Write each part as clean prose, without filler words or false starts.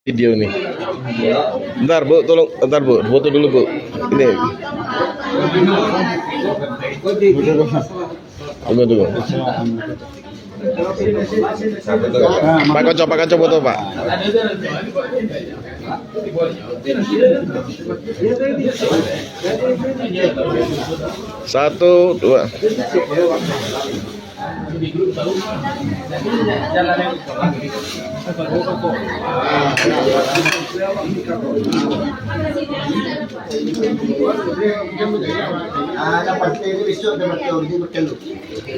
Video nih. Bentar Bu, tolong, bentar Bu, foto dulu Bu. Ini. Tunggu. Pak Kaco foto Pak. Satu, dua.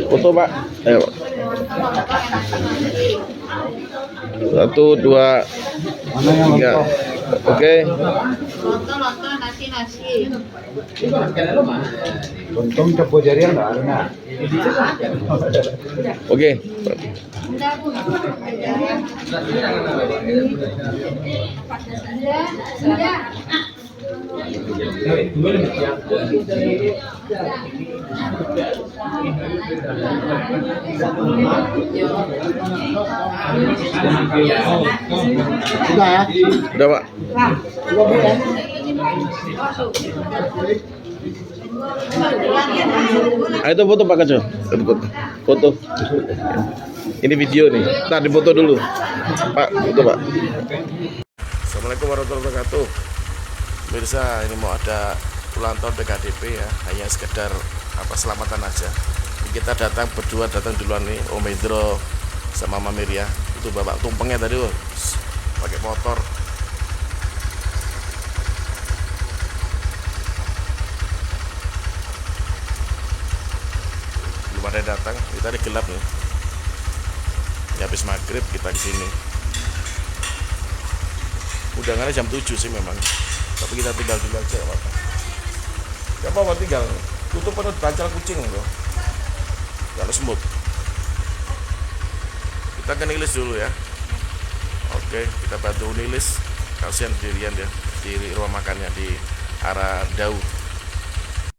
Foto Pak. Ayo Pak. Satu, dua, tiga. Oke. Nasi. Untung cepu jari enggak ada. Oke. Sudah ya? Udah Pak. Ayo itu foto Pak Kaco. Itu foto. Ini video nih. Ntar difoto dulu. Pak, foto Pak. Assalamualaikum warahmatullahi wabarakatuh. Pemirsa, ini mau ada ulang tahun PKDP ya. Hanya sekedar selamatan aja. Kita berdua datang duluan nih, Om Hendro sama Mama Miria. Itu bapak tumpengnya tadi pakai motor. Belum ada yang datang, kita di gelap nih. Ya, habis maghrib kita di sini. Udangannya jam 7 sih memang. Tapi kita tinggal dulu aja apa-apa. Gak apa-apa tinggal. Tutup penuh bancal kucing loh. Kalau semut. Kita ke nilis dulu ya. Oke, kita bantu nilis. Kasihan dirian ya di rumah makannya di arah Dau.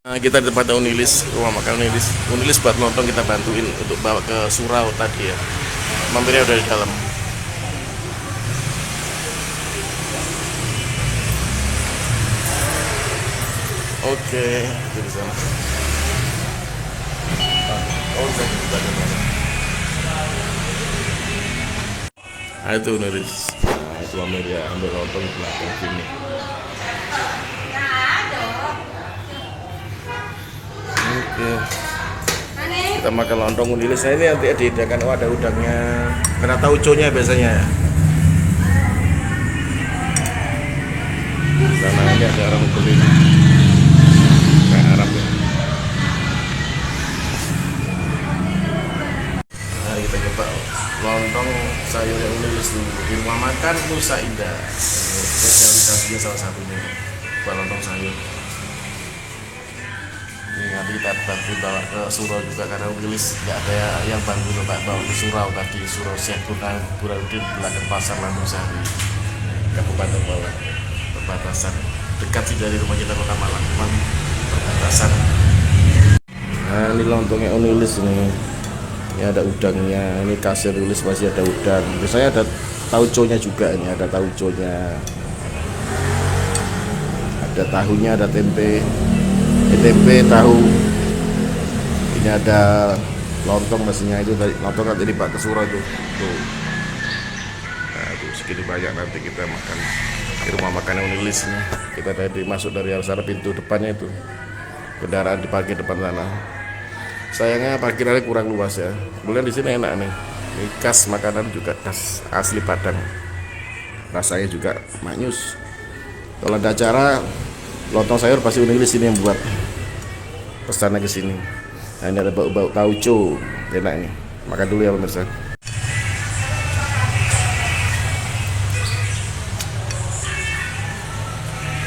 Nah, kita di tempat Unilis, rumah makan Unilis buat lontong kita bantuin untuk bawa ke surau tadi ya. Mampirnya udah di dalam. Oke, itu di sana. Oke, nah itu Unilis. Nah, itu Mampirnya ambil lontong di belakang sini. Oke. Kita makan lontong Unilis. Nah, ini nanti dihidangan ada udangnya. Karena tauconya biasanya. Sana ini ada orang beli. Kayak Arab ya. Nah, kita coba lontong sayur yang Unilis dulu. Di rumah makan Nusa Indah. Spesialisasinya salah satunya buat lontong sayur. Ini nanti kita bantu bawa ke surau juga karena Unilis nggak ada yang bantu bawa ke surau tadi. Surau Syekh Burhanuddin belakang pasar Landung Sari, Kabupaten Bawah, perbatasan dekat sih dari rumah kita Kota Malang, perbatasan. Nah, ini lontongnya Unilis ini. Ini ada udangnya, ini kasir Unilis masih ada udang. Biasanya ada tauconya juga, ini ada tauconya, ada tahunya, ada tempe, tahu. Ini ada lontong mesinnya itu dari lontong kan tadi Pak ke surau itu. Tuh. Nah, itu segini banyak nanti kita makan di rumah makan Unilis ini. Kita tadi masuk dari arah pintu depannya itu. Kendaraan diparkir depan sana. Sayangnya parkirannya kurang luas ya. Kemudian di sini enak nih. Ini khas makanan juga khas asli Padang. Rasanya juga maknyus. Kalau ada acara lontong sayur pasti Unilis ini yang buat. Pesannya ke sini. Nah, ini ada bau-bau tauco. Enak ini. Makan dulu ya pemirsa.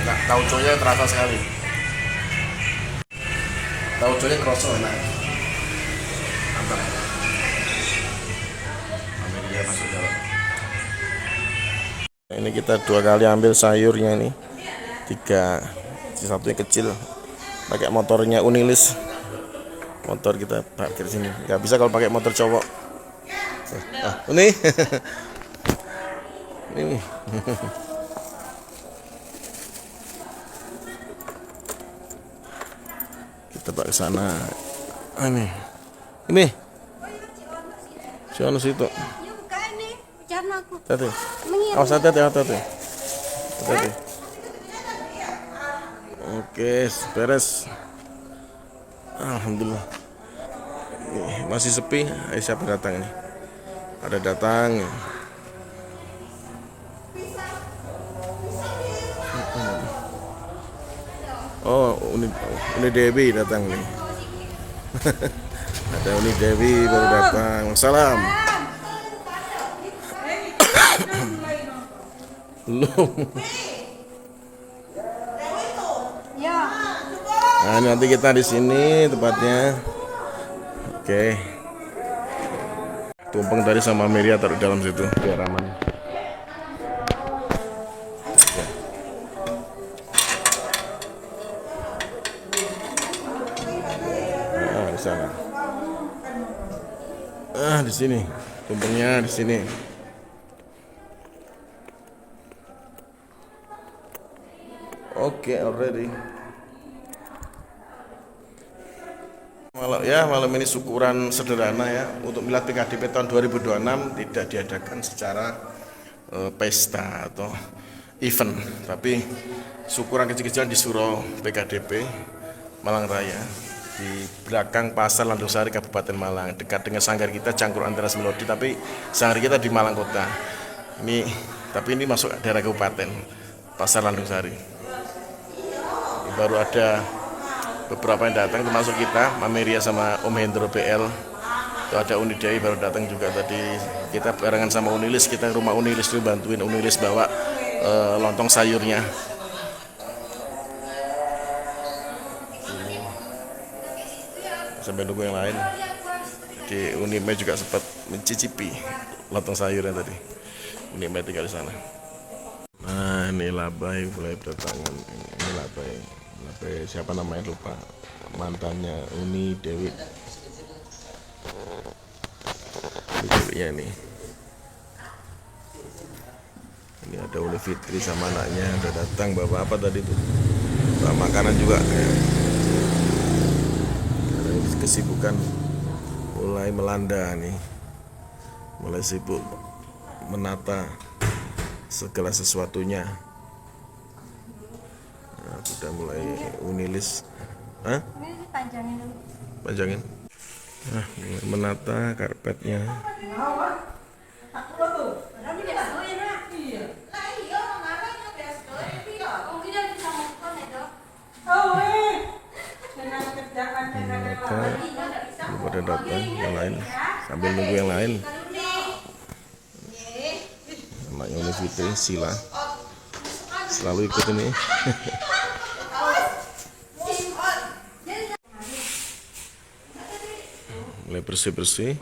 Enak, tauconya terasa sekali. Tauconya kerasa enak. Mantap. Ambil dia masuk dalam. Nah, ini kita 2 kali ambil sayurnya nih. 3. Satunya kecil. Pakai motornya Unilis. Motor kita parkir sini. Nggak bisa kalau pakai motor cowok. Ini Ini. Kita pak ke sana. Ini. Sono situ. Yuk buka ini, bicara aku. Hati. Mengirim. Awas hati. Hati. Oke, beres. Alhamdulillah. Ini masih sepi. Siapa datang ini? Ada datang. Oh, Uni Dewi datang nih. Ada Uni Dewi baru datang. Salam. Belum. Ya. Nah, nanti kita di sini tempatnya. Oke. Tumpeng tadi sama Meria taruh dalam situ biar aman. Oke. Nah, di sana. Di sini. Tumpengnya di sini. Oke, already. Malam ini syukuran sederhana ya untuk milad PKDP tahun 2026 tidak diadakan secara pesta atau event, tapi syukuran kecil-kecilan di Surau PKDP Malang Raya di belakang Pasar Landung Sari Kabupaten Malang, dekat dengan sanggar kita Cangkruk Antaras Melodi, tapi sanggar kita di Malang Kota. Tapi ini masuk daerah kabupaten Pasar Landung Sari. Baru ada beberapa yang datang termasuk kita, Mameria sama Om Hendro BL. Itu ada Uni Dewi baru datang juga tadi. Kita barengan sama Unilis, kita rumah Unilis dulu bantuin Unilis bawa lontong sayurnya. Sampai nunggu yang lain. Di Unime juga sempat mencicipi lontong sayurnya tadi. Unime tinggal di sana. Nah, ini Labai mulai berdatangan. Ini Labai siapa namanya lupa, mantannya Uni Dewi. Lucunya ini ada Uni Fitri sama anaknya udah datang. Bawa apa tadi tuh? Bawa makanan juga. Karena kesibukan mulai melanda nih, mulai sibuk menata segala sesuatunya. Sudah mulai Unilis. Ini panjangin dulu. Panjangin. Mulai menata karpetnya. Belum ada datang yang lain. Sambil nunggu yang lain. Anaknya Uni Fitri, Sila. Selalu ikut ini. Mulai bersih-bersih.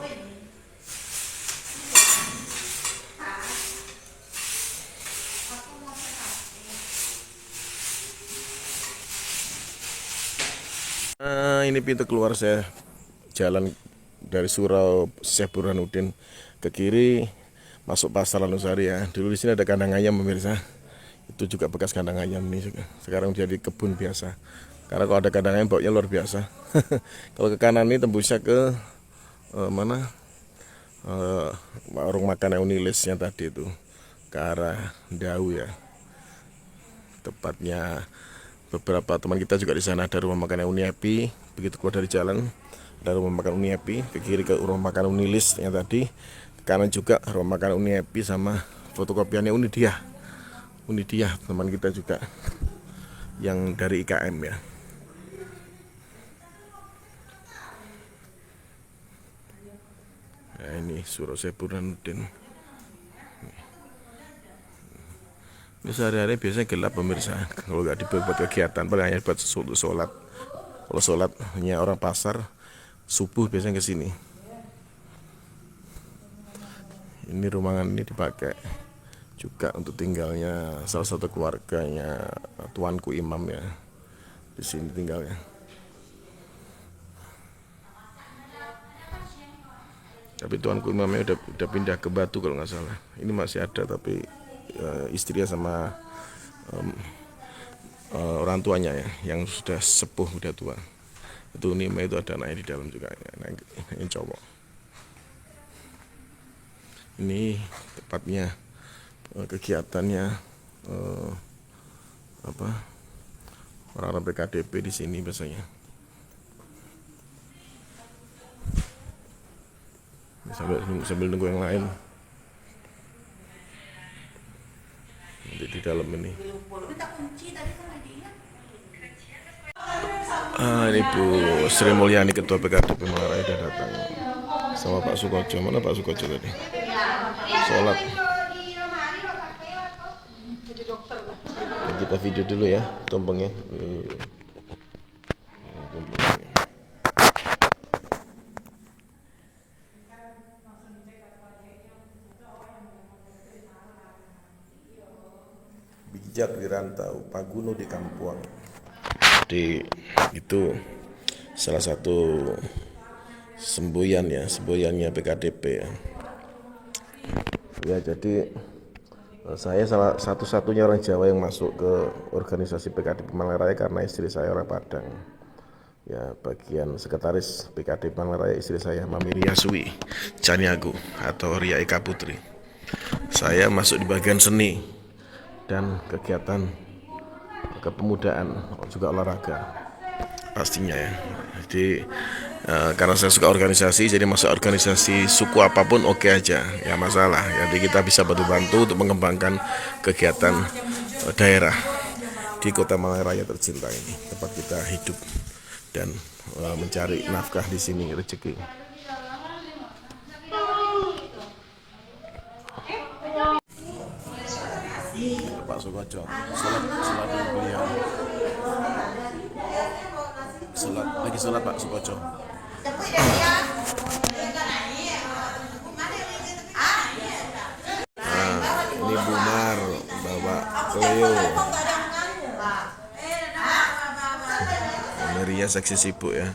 Ini pintu keluar saya jalan dari Surau Syekh Burhanuddin ke kiri masuk Pasar Landung Sari ya. Dulu di sini ada kandang ayam pemirsa. Itu juga bekas kandang ayam nih juga. Sekarang jadi kebun biasa. Karena kalau ada kandang ayam baunya luar biasa. Kalau ke kanan ini tembusnya ke mana? Warung makan Unilisnya tadi itu ke arah Dau ya. Tepatnya beberapa teman kita juga di sana, ada rumah makan Uni Happy. Begitu keluar dari jalan ada rumah makan Uni Happy, ke kiri ke rumah makan Unilis yang tadi, ke kanan juga rumah makan Uni Happy sama fotokopiannya Unidia. Unidia teman kita juga yang dari IKM ya. Nah, ini Surau Syekh Burhanuddin. Ini sehari-hari biasanya gelap pemirsa. Kalau nggak dibuat kegiatan, paling hanya buat sholat. Kalau sholat hanya orang pasar subuh biasanya ke sini. Ini ruangan ini dipakai juga untuk tinggalnya salah satu keluarganya tuanku imam ya. Di sini tinggalnya. Tapi tuanku imamnya udah pindah ke Batu kalau nggak salah. Ini masih ada tapi istrinya sama orang tuanya ya, yang sudah sepuh, udah tua. Itu Nima itu ada anaknya di dalam juga, yang cowok. Ini tepatnya kegiatannya orang-orang PKDP di sini biasanya. Sambil nunggu yang lain di dalam ini. Ini Bu Sri Mulyani, Ketua PKDP Manggarai sudah datang sama Pak Sukoco. Mana Pak Sukoco tadi? Sholat. Kita video dulu ya tumpengnya. Bijak di rantau, Paguno di Kampuang. Jadi itu salah satu semboyannya PKDP ya. Ya, jadi saya salah satu-satunya orang Jawa yang masuk ke organisasi PKDP Manggarai karena istri saya orang Padang. Ya, bagian sekretaris PKDP Manggarai istri saya Mami Ria Sui Caniago atau Ria Eka Putri. Saya masuk di bagian seni dan kegiatan kepemudaan, juga olahraga pastinya ya. Jadi karena saya suka organisasi, jadi masuk organisasi suku apapun oke aja, ya masalah. Jadi kita bisa bantu-bantu untuk mengembangkan kegiatan daerah di Kota Manggarai tercinta ini, tempat kita hidup dan mencari nafkah di sini, rezeki. Pak Sukoco, salat beliau. Salat Pak Sukoco. Ini Bu Mar, Bapak Cleo. Ini Ria seksi sibuk ya.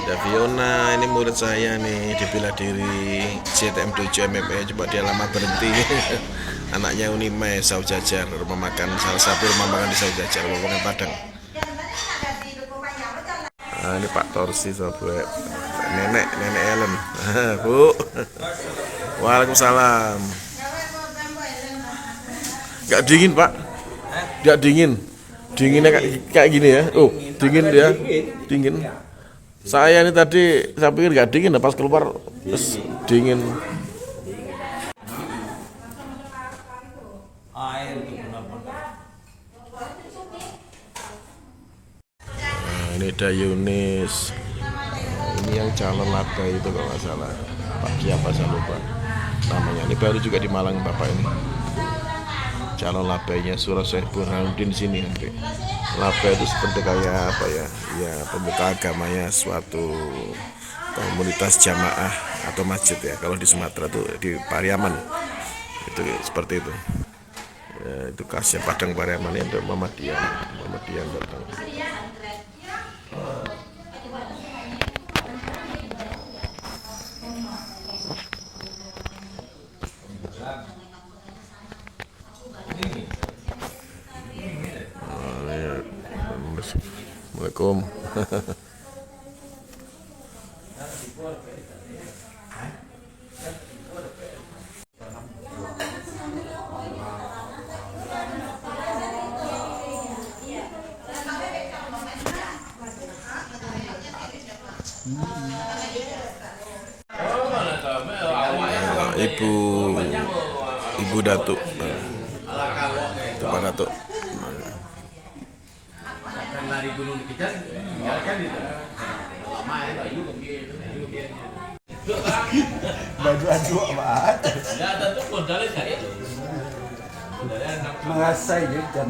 Ada Fiona, ini murid saya nih di bela diri CTM 7 MMA, coba dia lama berhenti. Anaknya Unime, Saujajar, rumah makan, salah satu rumah makan di Saujajar, rumah makan Padang. Ini Pak Torsi sama Bu Nenek Ellen. Bu. Waalaikumsalam. Gak dingin Pak? Gak dingin. Dinginnya kayak gini ya. Oh, dingin dia. Dingin. Saya ini tadi saya pikir gak dingin, pas keluar terus dingin. Nah, ini ada Yunis. Ini yang calon laba itu kalau nggak salah. Pak siapa saya lupa namanya. Ini baru juga di Malang Bapak ini. Calon labanya Surah Syekh Burhanuddin sini nanti. Laba itu seperti kayak apa ya? Ya, pemuka agamanya suatu komunitas jamaah atau masjid ya. Kalau di Sumatera tuh di Pariaman itu seperti itu. Ya, itu khasnya Padang Pariaman ini untuk Muhammadiyah datang. Assalamualaikum. Ibu Datuk, itu Pak Datuk. Lari gunung kita tinggalkan itu lama ya Baju aduk apa? ya tentu modalnya saya itu Mengasai je jam.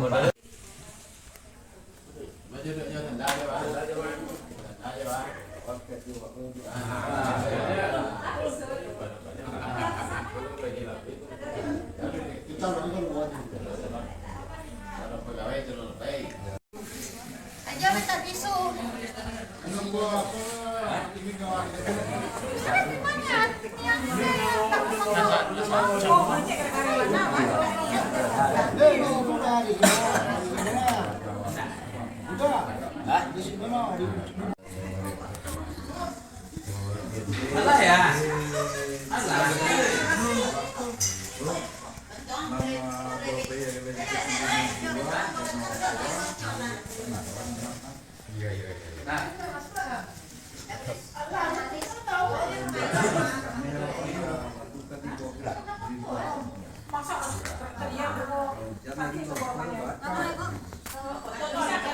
Aja minta tisu. Alah ya. Alah.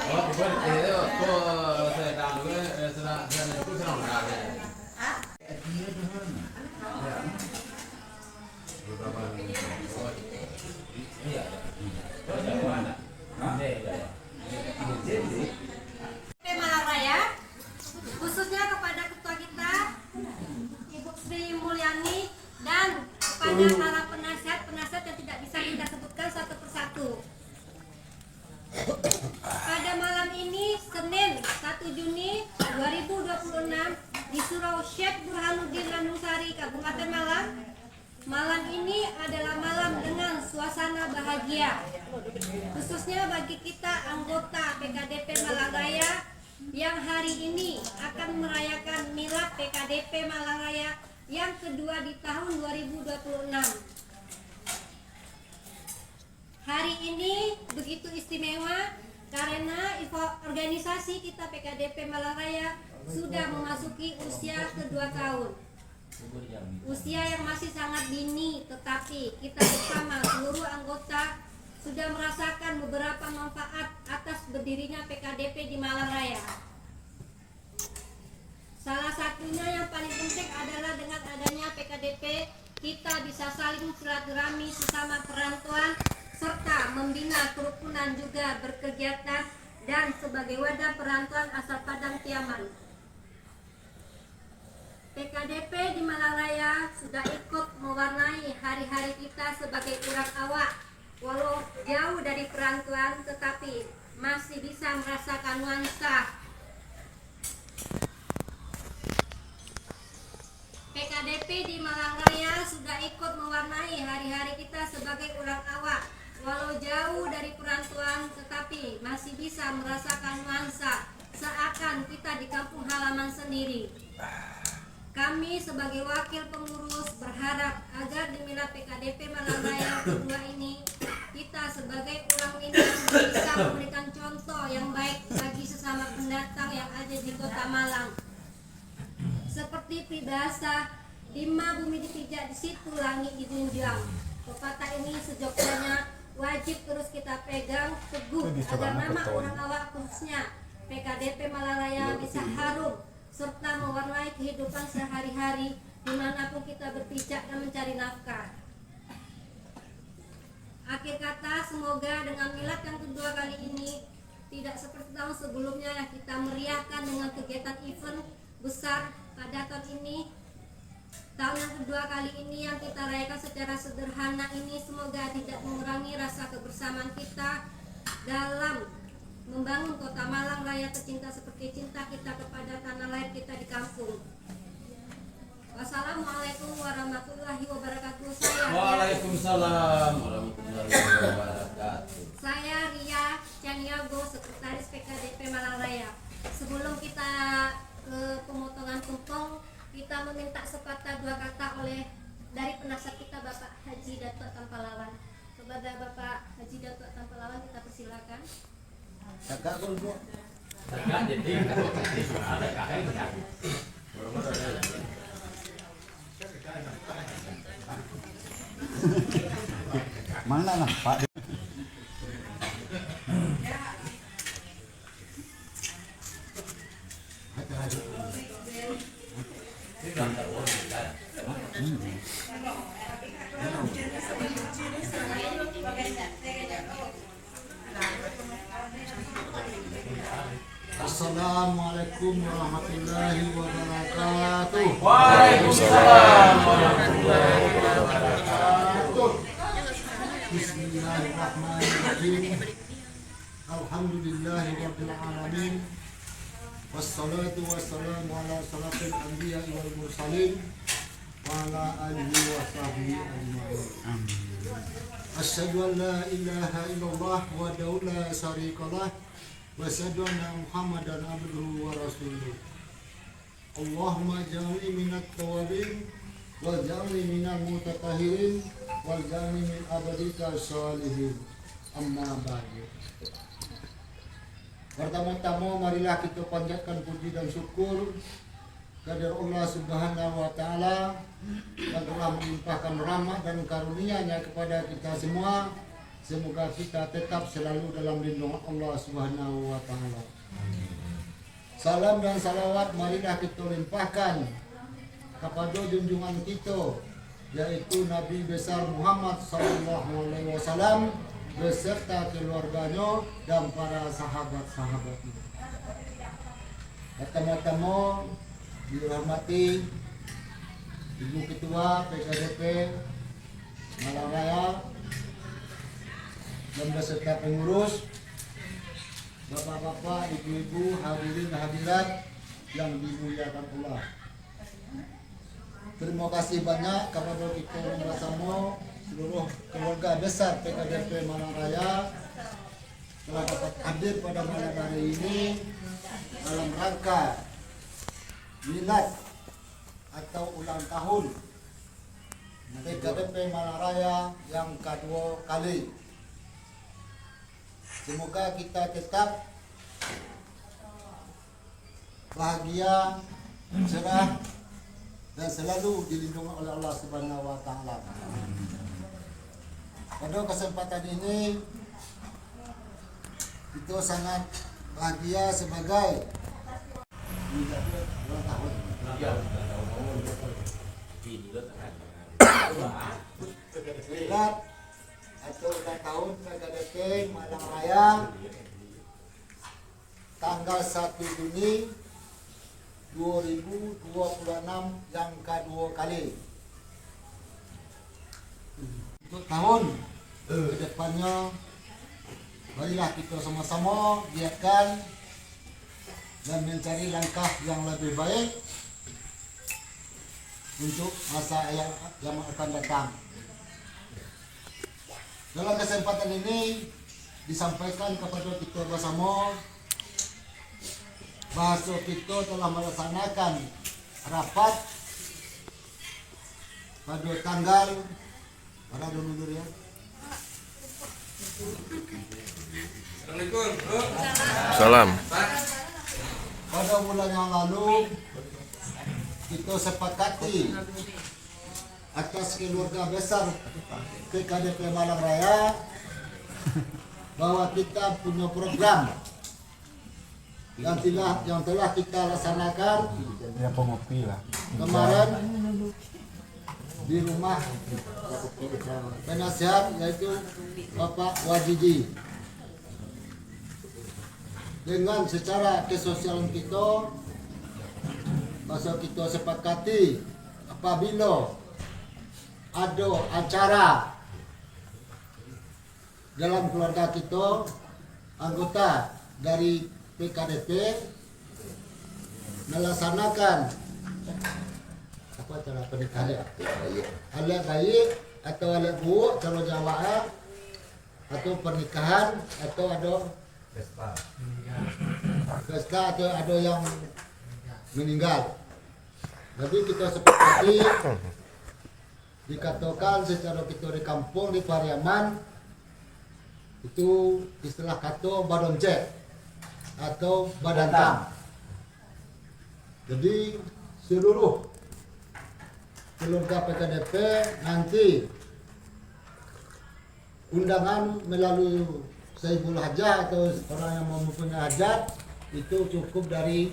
Oh, bukan itu. Kok saya tahu sedang itu sedang berada. Malang Raya, khususnya kepada ketua kita, Ibu Sri Mulyani, dan kepada para penasihat yang tidak bisa kita sebutkan satu persatu. Pada malam ini, Senin 1 Juni 2026, di Surau Syekh Burhanuddin Landungsari, Kabupaten Malang, malam ini adalah malam dengan suasana bahagia, khususnya bagi kita anggota PKDP Malang Raya yang hari ini akan merayakan milad PKDP Malang Raya yang kedua di tahun 2026. Hari ini begitu istimewa karena organisasi kita PKDP Malang Raya sudah memasuki usia kedua tahun. Usia yang masih sangat dini, tetapi kita bersama seluruh anggota sudah merasakan beberapa manfaat atas berdirinya PKDP di Malang Raya. Salah satunya yang paling penting adalah dengan adanya PKDP, kita bisa saling silaturahmi sesama perantauan, serta membina kerukunan juga berkegiatan dan sebagai wadah perantauan asal Padang Tiaman. PKDP di Malang Raya sudah ikut mewarnai hari-hari kita sebagai orang awak, walau jauh dari perantauan tetapi masih bisa merasakan nuansa. PKDP di Malang Raya sudah ikut mewarnai hari-hari kita sebagai orang awak, walau jauh dari perantauan tetapi masih bisa merasakan nuansa seakan kita di kampung halaman sendiri. Kami sebagai wakil pengurus berharap agar di milad PKDP Malang Raya kedua ini kita sebagai orang Minang bisa memberikan contoh yang baik bagi sesama pendatang yang ada di Kota Malang. Seperti peribahasa, lima bumi dipijak di situ langit dijunjang. Pepatah ini sejogjanya wajib terus kita pegang teguh agar nama orang awak khususnya PKDP Malang Raya bisa harum serta mewarnai kehidupan sehari-hari dimanapun kita berpijak dan mencari nafkah. Akhir kata, semoga dengan milad yang kedua kali ini tidak seperti tahun sebelumnya yang kita meriahkan dengan kegiatan event besar pada tahun ini. Tahun yang kedua kali ini yang kita rayakan secara sederhana ini semoga tidak mengurangi rasa kebersamaan kita dalam membangun Kota Malang Raya tercinta seperti cinta kita kepada tanah lahir kita di kampung. Wassalamualaikum warahmatullahi wabarakatuh. Waalaikumsalam warahmatullahi wabarakatuh. Saya Ria Caniago, Sekretaris PKDP Malang Raya. Sebelum kita ke pemotongan tumpeng, kita meminta sepatah dua kata oleh dari penasihat kita Bapak Haji Datuk Tampalawan. Kepada Bapak Haji Datuk Tampalawan kita persilakan. Kakak dulu. Kakak jadi ada kakak. Mana lah Pak? Assalamualaikum warahmatullahi wabarakatuh. Waalaikumsalam warahmatullahi wabarakatuh. Bismillahirrahmanirrahim. Alhamdulillahirabbil alamin. Wassalatu wassalamu ala salafil anbiya wal mursalin wa ala alihi wa sahbihi ajma'in. Asyhadu an la ilaha illallah wa la syarikalah wa asyhadu anna Muhammadan abduhu wa rasuluh. Allahumma ja'alni minat tawabin wal ja'alni minal mutatahhirin wal ja'alni min abadika sholihin. Amma ba'du. Pertama-tama marilah kita panjatkan puji dan syukur kepada Allah Subhanahu wa taala yang telah melimpahkan rahmat dan karunia-Nya kepada kita semua. Semoga kita tetap selalu dalam lindungan Allah Subhanahu wa taala. Salam dan salawat marilah kita limpahkan kepada junjungan kita, yaitu Nabi besar Muhammad sallallahu alaihi wasallam beserta keluarganya dan para sahabat-sahabatnya. Pertama-tama dihormati Ibu Ketua PKDP Malang Raya dan beserta pengurus, bapak-bapak, ibu-ibu, hadirin hadirat yang dimuliakan Allah. Terima kasih banyak kepada kita bersama seluruh keluarga besar PKDP Malang Raya telah dapat hadir pada malam hari ini dalam rangka milad atau ulang tahun PKDP Malang Raya yang kedua kali. Semoga kita tetap bahagia, cerah, dan selalu dilindungi oleh Allah Subhanahu wa taala. Pada kesempatan ini kita sangat bahagia sebagai ulang tahun. Milad atau ulang tahun PKDP Malang Raya tanggal 1 Juni 2026 yang kedua kali. Untuk tahun kedepannya, marilah kita sama-sama giatkan dan mencari langkah yang lebih baik untuk masa yang akan datang. Dalam kesempatan ini disampaikan kepada kita bersama bahwa kita telah melaksanakan rapat pada tanggal pada dulu ya. Salam. Pada bulan yang lalu kita sepakati atas keluarga besar PKDP Malang Raya bahwa kita punya program yang telah kita laksanakan kemarin di rumah penasihat, yaitu Bapak Wajiji. Dengan secara kesosialan kita, masa kita sepakati apabila ada acara dalam keluarga kita, anggota dari PKDP melaksanakan apa cara pernikahan, alat bayi atau alat buruk cara Jawa, atau pernikahan, atau ada pesta, atau ada yang meninggal. Jadi kita sepakati dikatakan secara kita di kampung di Pariaman itu istilah kata badoncek atau badantang. Jadi seluruh keluarga PKDP nanti undangan melalui Saiful Hajat atau orang yang mempunyai hajat itu cukup dari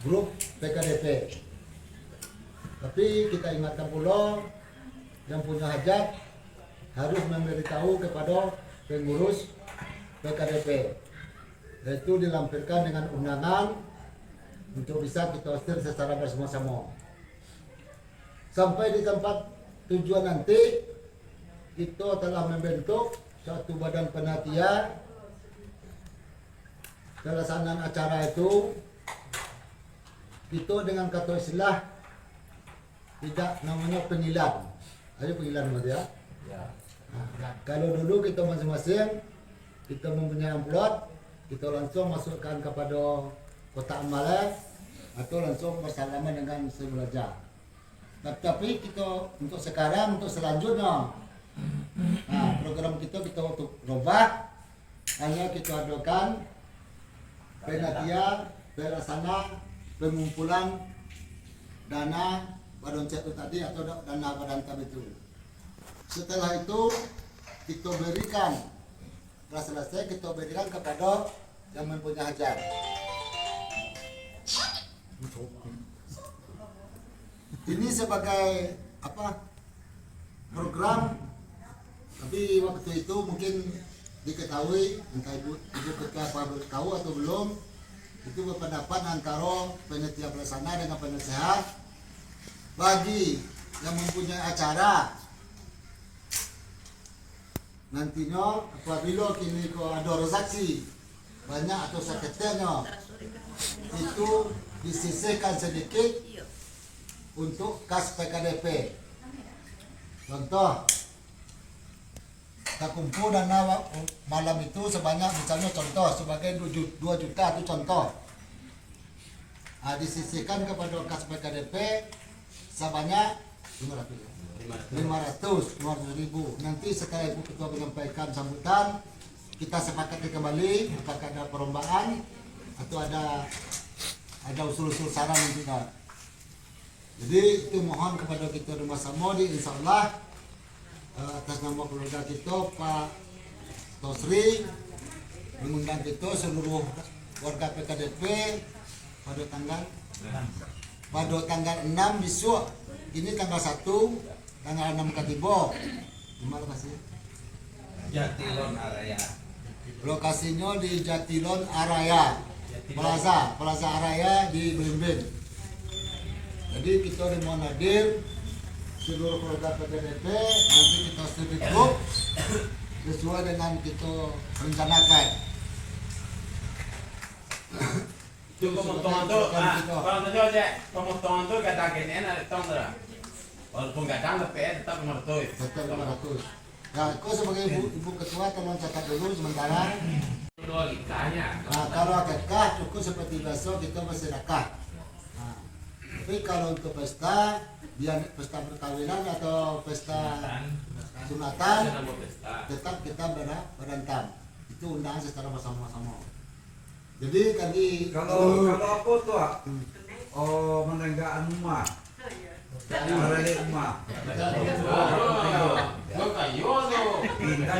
grup PKDP. Tapi kita ingatkan pula yang punya hajat harus memberitahu kepada pengurus PKDP. Yaitu dilampirkan dengan undangan untuk bisa kita hadir secara bersama-sama. Sampai di tempat tujuan nanti kita telah membentuk suatu badan penatian pelaksanaan acara itu kita dengan kata istilah tidak namanya pengilan. Ada pengilan Mas ya? Ya. Nah, kalau dulu kita masing-masing kita mempunyai amplop, kita langsung masukkan kepada kotak amalan atau langsung bersalaman dengan si belajar. Tapi kita untuk sekarang, untuk selanjutnya, nah, program kita untuk robah, hanya kita adakan penatian, pelaksana, pengumpulan dana badan itu tadi atau dana badan itu. Setelah itu kita berikan, setelah selesai kita berikan kepada yang mempunyai hajat. Ini sebagai apa? Program, tapi waktu itu mungkin diketahui, entah ibu ketua apa tahu atau belum, itu berpendapat antara panitia pelaksana dengan penasehat bagi yang mempunyai acara nantinya apabila kini ada rezeki banyak atau seketirnya itu disisihkan sedikit untuk kas PKDP. Contoh, kita kumpul dana malam itu sebanyak, misalnya contoh sebagai 2 juta itu contoh. Nah, disisihkan kepada kas PKDP sebanyak 500 ribu. Nanti setelah Ibu Ketua menyampaikan sambutan, kita sepakati kembali apakah ada perlombaan atau ada usul-usul saran nantinya. Jadi itu mohon kepada kita Rumah Samodi, insya Allah atas nama keluarga kita Pak Tosri mengundang kita seluruh warga PKDP pada tanggal 6 besok. Ini tanggal 1, tanggal 6 Katibo. Di mana lokasinya? Jatilon Araya. Lokasinya di Jatilon Araya, Plaza Araya di Belimbing. Jadi kita dimohon hadir seluruh keluarga PKDP, nanti kita studi grup sesuai dengan kita rencanakan. Pemotongan tu, kalau tu je, pemotongan tu kata kini ada tangga. Walaupun kadang lebih tetap mertui. Tetap 500. Nah, kau sebagai ibu ketua tolong catat dulu sementara. Nah, kalau akikah cukup seperti biasa kita bersedekah. Nah, tapi kalau untuk pesta, dia pesta perkawinan atau pesta sunatan, tetap kita berantam. Itu undangan secara bersama-sama. Jadi tadi Kalau apa tuh? Oh, menenggakan rumah. Menenggakan rumah. Pindah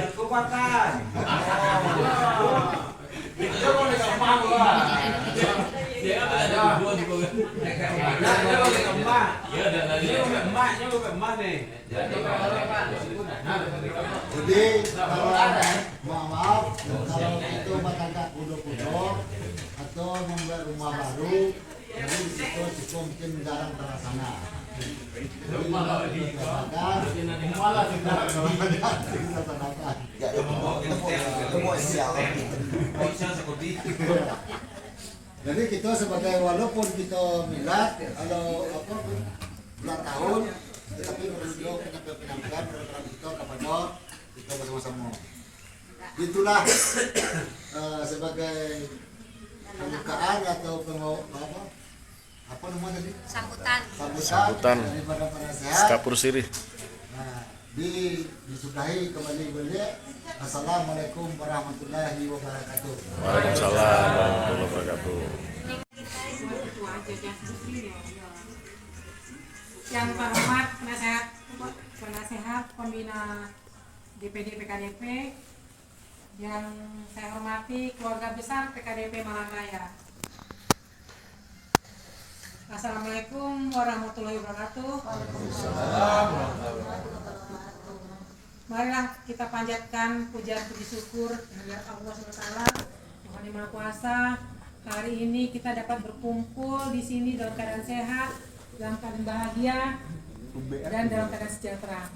di kekuatan. Jadi kalau maaf kalau itu batangka kudo-kudo atau membuat rumah baru, jadi di situ cukup mungkin jarang terlaksana. Jadi Jadi kita sebagai walaupun kita milad kalau apa bulan tahun, tetapi perlu penyampaian program kita kepada kita bersama-sama. Itulah sebagai pembukaan atau apa namanya tadi? Sambutan Daripada penasehat. Kapur sirih. Nah, disudahi kembali beliau. Assalamualaikum warahmatullahi wabarakatuh. Waalaikumsalam warahmatullahi wabarakatuh. Yang terhormat penasehat pembina DPD PKDP, yang saya hormati keluarga besar PKDP Malang Raya. Assalamualaikum warahmatullahi wabarakatuh. Marilah kita panjatkan pujian puji syukur kepada Allah SWT, Tuhan Yang Maha Kuasa. Hari ini kita dapat berkumpul di sini dalam keadaan sehat, dalam keadaan bahagia, dan dalam keadaan sejahtera.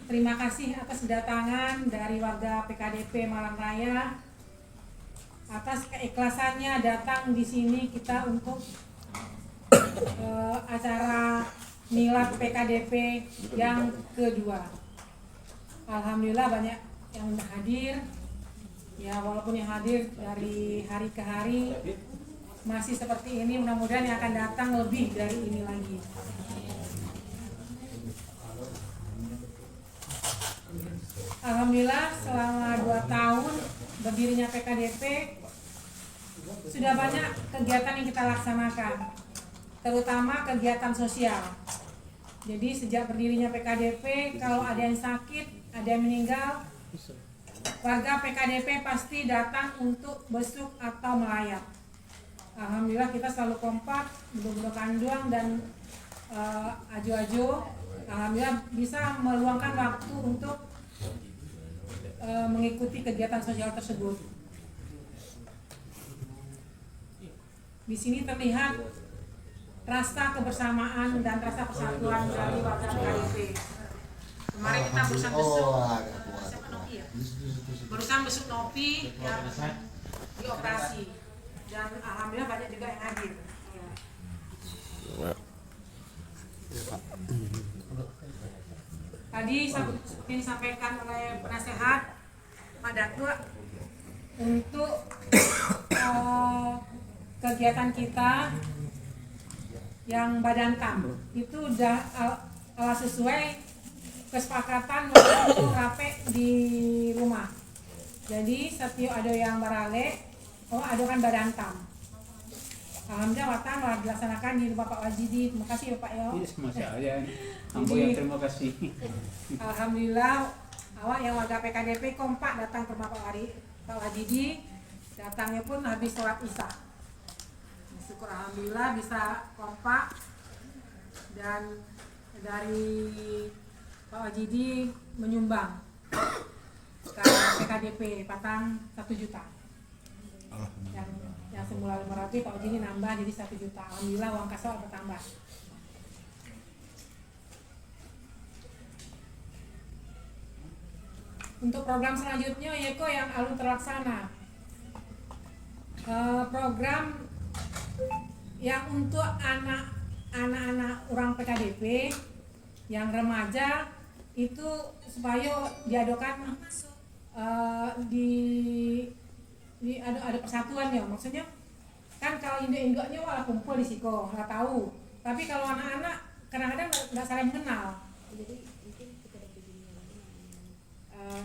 Terima kasih atas kedatangan dari warga PKDP Malang Raya atas keikhlasannya datang di sini kita untuk acara milad PKDP yang kedua. Alhamdulillah banyak yang hadir. Ya walaupun yang hadir dari hari ke hari masih seperti ini, mudah-mudahan yang akan datang lebih dari ini lagi. Alhamdulillah selama 2 tahun berdirinya PKDP sudah banyak kegiatan yang kita laksanakan, terutama kegiatan sosial. Jadi sejak berdirinya PKDP, kalau ada yang sakit, ada yang meninggal, warga PKDP pasti datang untuk besuk atau melayat. Alhamdulillah kita selalu kompak, benar-benar kanduang dan ajo-ajo. Alhamdulillah bisa meluangkan waktu untuk mengikuti kegiatan sosial tersebut. Di sini terlihat rasa kebersamaan dan rasa persatuan dari warga PKDP. Kemarin kita berusaha besuk, barusan besuk Nopi yang dioperasi, dan alhamdulillah banyak juga yang hadir. Tadi seperti disampaikan oleh penasehat Pak Datuk, untuk kegiatan kita yang Badan Kam itu udah sesuai kesepakatan waktu rape di rumah. Jadi setiap ada yang barale, ada kan Badan Kam. Alhamdulillah watang telah dilaksanakan di Bapak Wajidi. Terima kasih Bapak ya. Sama saja. Ambo yang terima kasih. Alhamdulillah awak yang warga PKDP kompak datang ke Bapak Wajidi. Datangnya pun habis sholat Isya. Syukur alhamdulillah bisa kompak, dan dari Pak Wajidi menyumbang ke PKDP patang 1 juta. Yang semula 500 Pak Wajidi nambah jadi 1 juta. Alhamdulillah uang kas bertambah. Untuk program selanjutnya yaitu yang alun terlaksana. Program yang untuk anak-anak orang PKDP yang remaja itu supaya diadakan ada persatuan ya, maksudnya kan kalau induk-induknya malah kumpul di siko nggak tahu, tapi kalau anak-anak kadang-kadang nggak saling mengenal.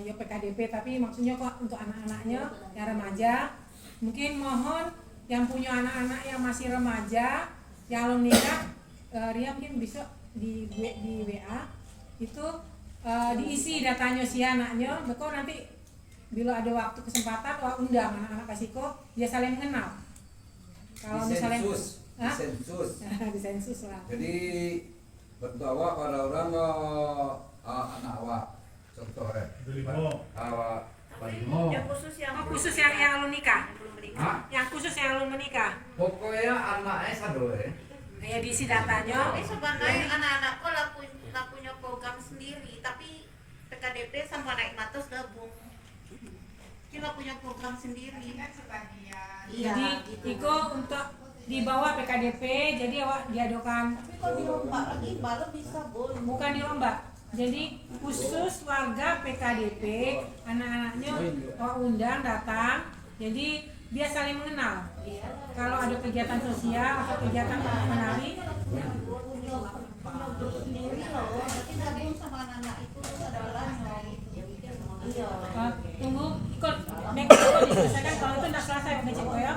Ya PKDP, tapi maksudnya kok untuk anak-anaknya yang remaja, mungkin mohon yang punya anak-anak yang masih remaja yang belum nikah, Ria mungkin bisa di WA itu diisi datanya si anaknya, betul nanti bila ada waktu kesempatan undang anak-anak kasiko dia saling mengenal. Kalau misalnya disensus lah. Jadi berdoa pada orang anak awak, contoh awak Yang khusus yang alun nikah. Yang khusus yang alun menikah. pokoknya anaknya satu Ya diisi datanya. Tapi sebenarnya anak-anakku lah punya program sendiri, tapi PKDP sama Naik Matos gabung. Kita punya program sendiri. Jadi Iko untuk di bawah PKDP, jadi awak diadakan. Tapi kalau dilomba lagi baru bisa boleh. Bukan di lomba. Jadi khusus warga PKDP, anak-anaknya awak undang datang. Jadi dia saling mengenal. Kalau ada kegiatan sosial atau kegiatan menari, Punya grup sendiri loh. Tapi gabung sama anak-anak itu adalah tunggu ikut ikut diselesaikan. Kalau itu tidak selesai ngecek ya,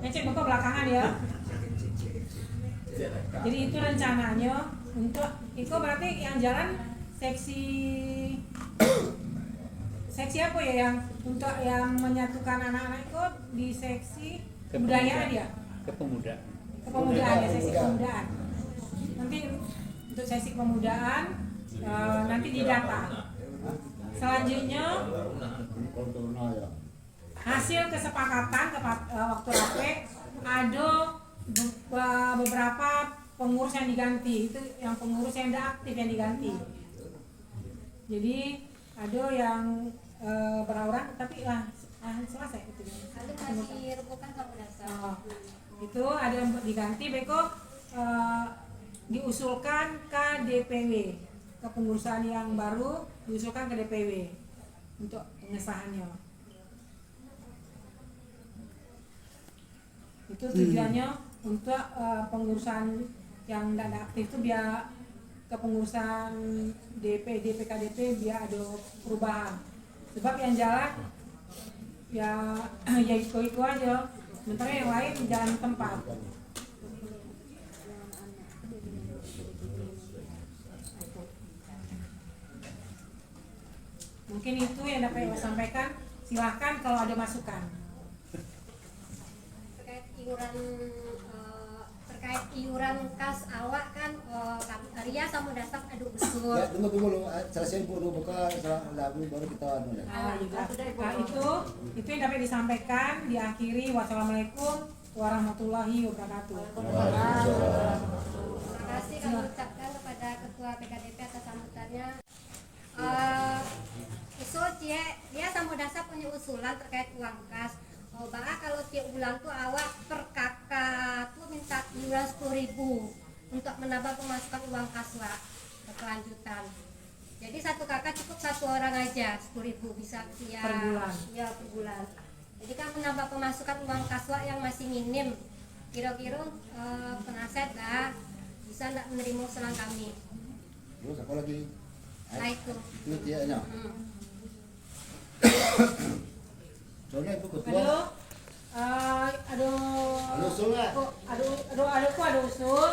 ngecek buka belakangan ya. Jadi itu rencananya untuk Iko, berarti yang jalan seksi apa ya yang untuk yang menyatukan anak-anak itu di seksi kebudayaan ya? Kepemudaan ya, seksi kepemudaan. Nanti untuk seksi kepemudaan nanti didata. Selanjutnya hasil kesepakatan waktu rape ada beberapa pengurus yang diganti, itu yang pengurus yang tidak aktif yang diganti. Jadi ada yang berauran tapi selesai itu. Kali masih rebukan sama dasar. Oh, itu ada yang diganti Beko, diusulkan ke DPW, kepengurusan yang baru diusulkan ke DPW untuk pengesahannya. Itu tujuannya untuk pengurusan yang tidak aktif itu biar kepengurusan DPKDP biar ada perubahan. Sebab yang jalan ya ikut aja, sementara yang lain jalan tempat. Mungkin itu yang dapat saya sampaikan. Silahkan kalau ada masukan. Terkait iuran kas awak kan Ria sama Dasap adu usul. Ya, tunggu dulu, selesai dulu buka lagu baru kita anu ya. Itu yang dapat disampaikan, diakhiri wassalamualaikum warahmatullahi wabarakatuh. Terima kasih kami ucapkan kepada Ketua PKDP atas sambutannya. Usul dia sama Dasap punya usulan terkait uang kas. Bahkan kalau tiap bulan tuh awak per kakak tuh minta iuran 10.000 untuk menambah pemasukan uang kas lah berkelanjutan. Jadi satu kakak cukup satu orang aja 10.000 bisa ya, Per bulan. Ya per bulan. Jadi kan menambah pemasukan uang kaswa yang masih minim. Kira-kira penasihat dah bisa tidak menerima usulan kami. Terus apa lagi? Nah itu. Itu dia nya. Soalnya itu ketua. Aduh usul nggak? Ada usul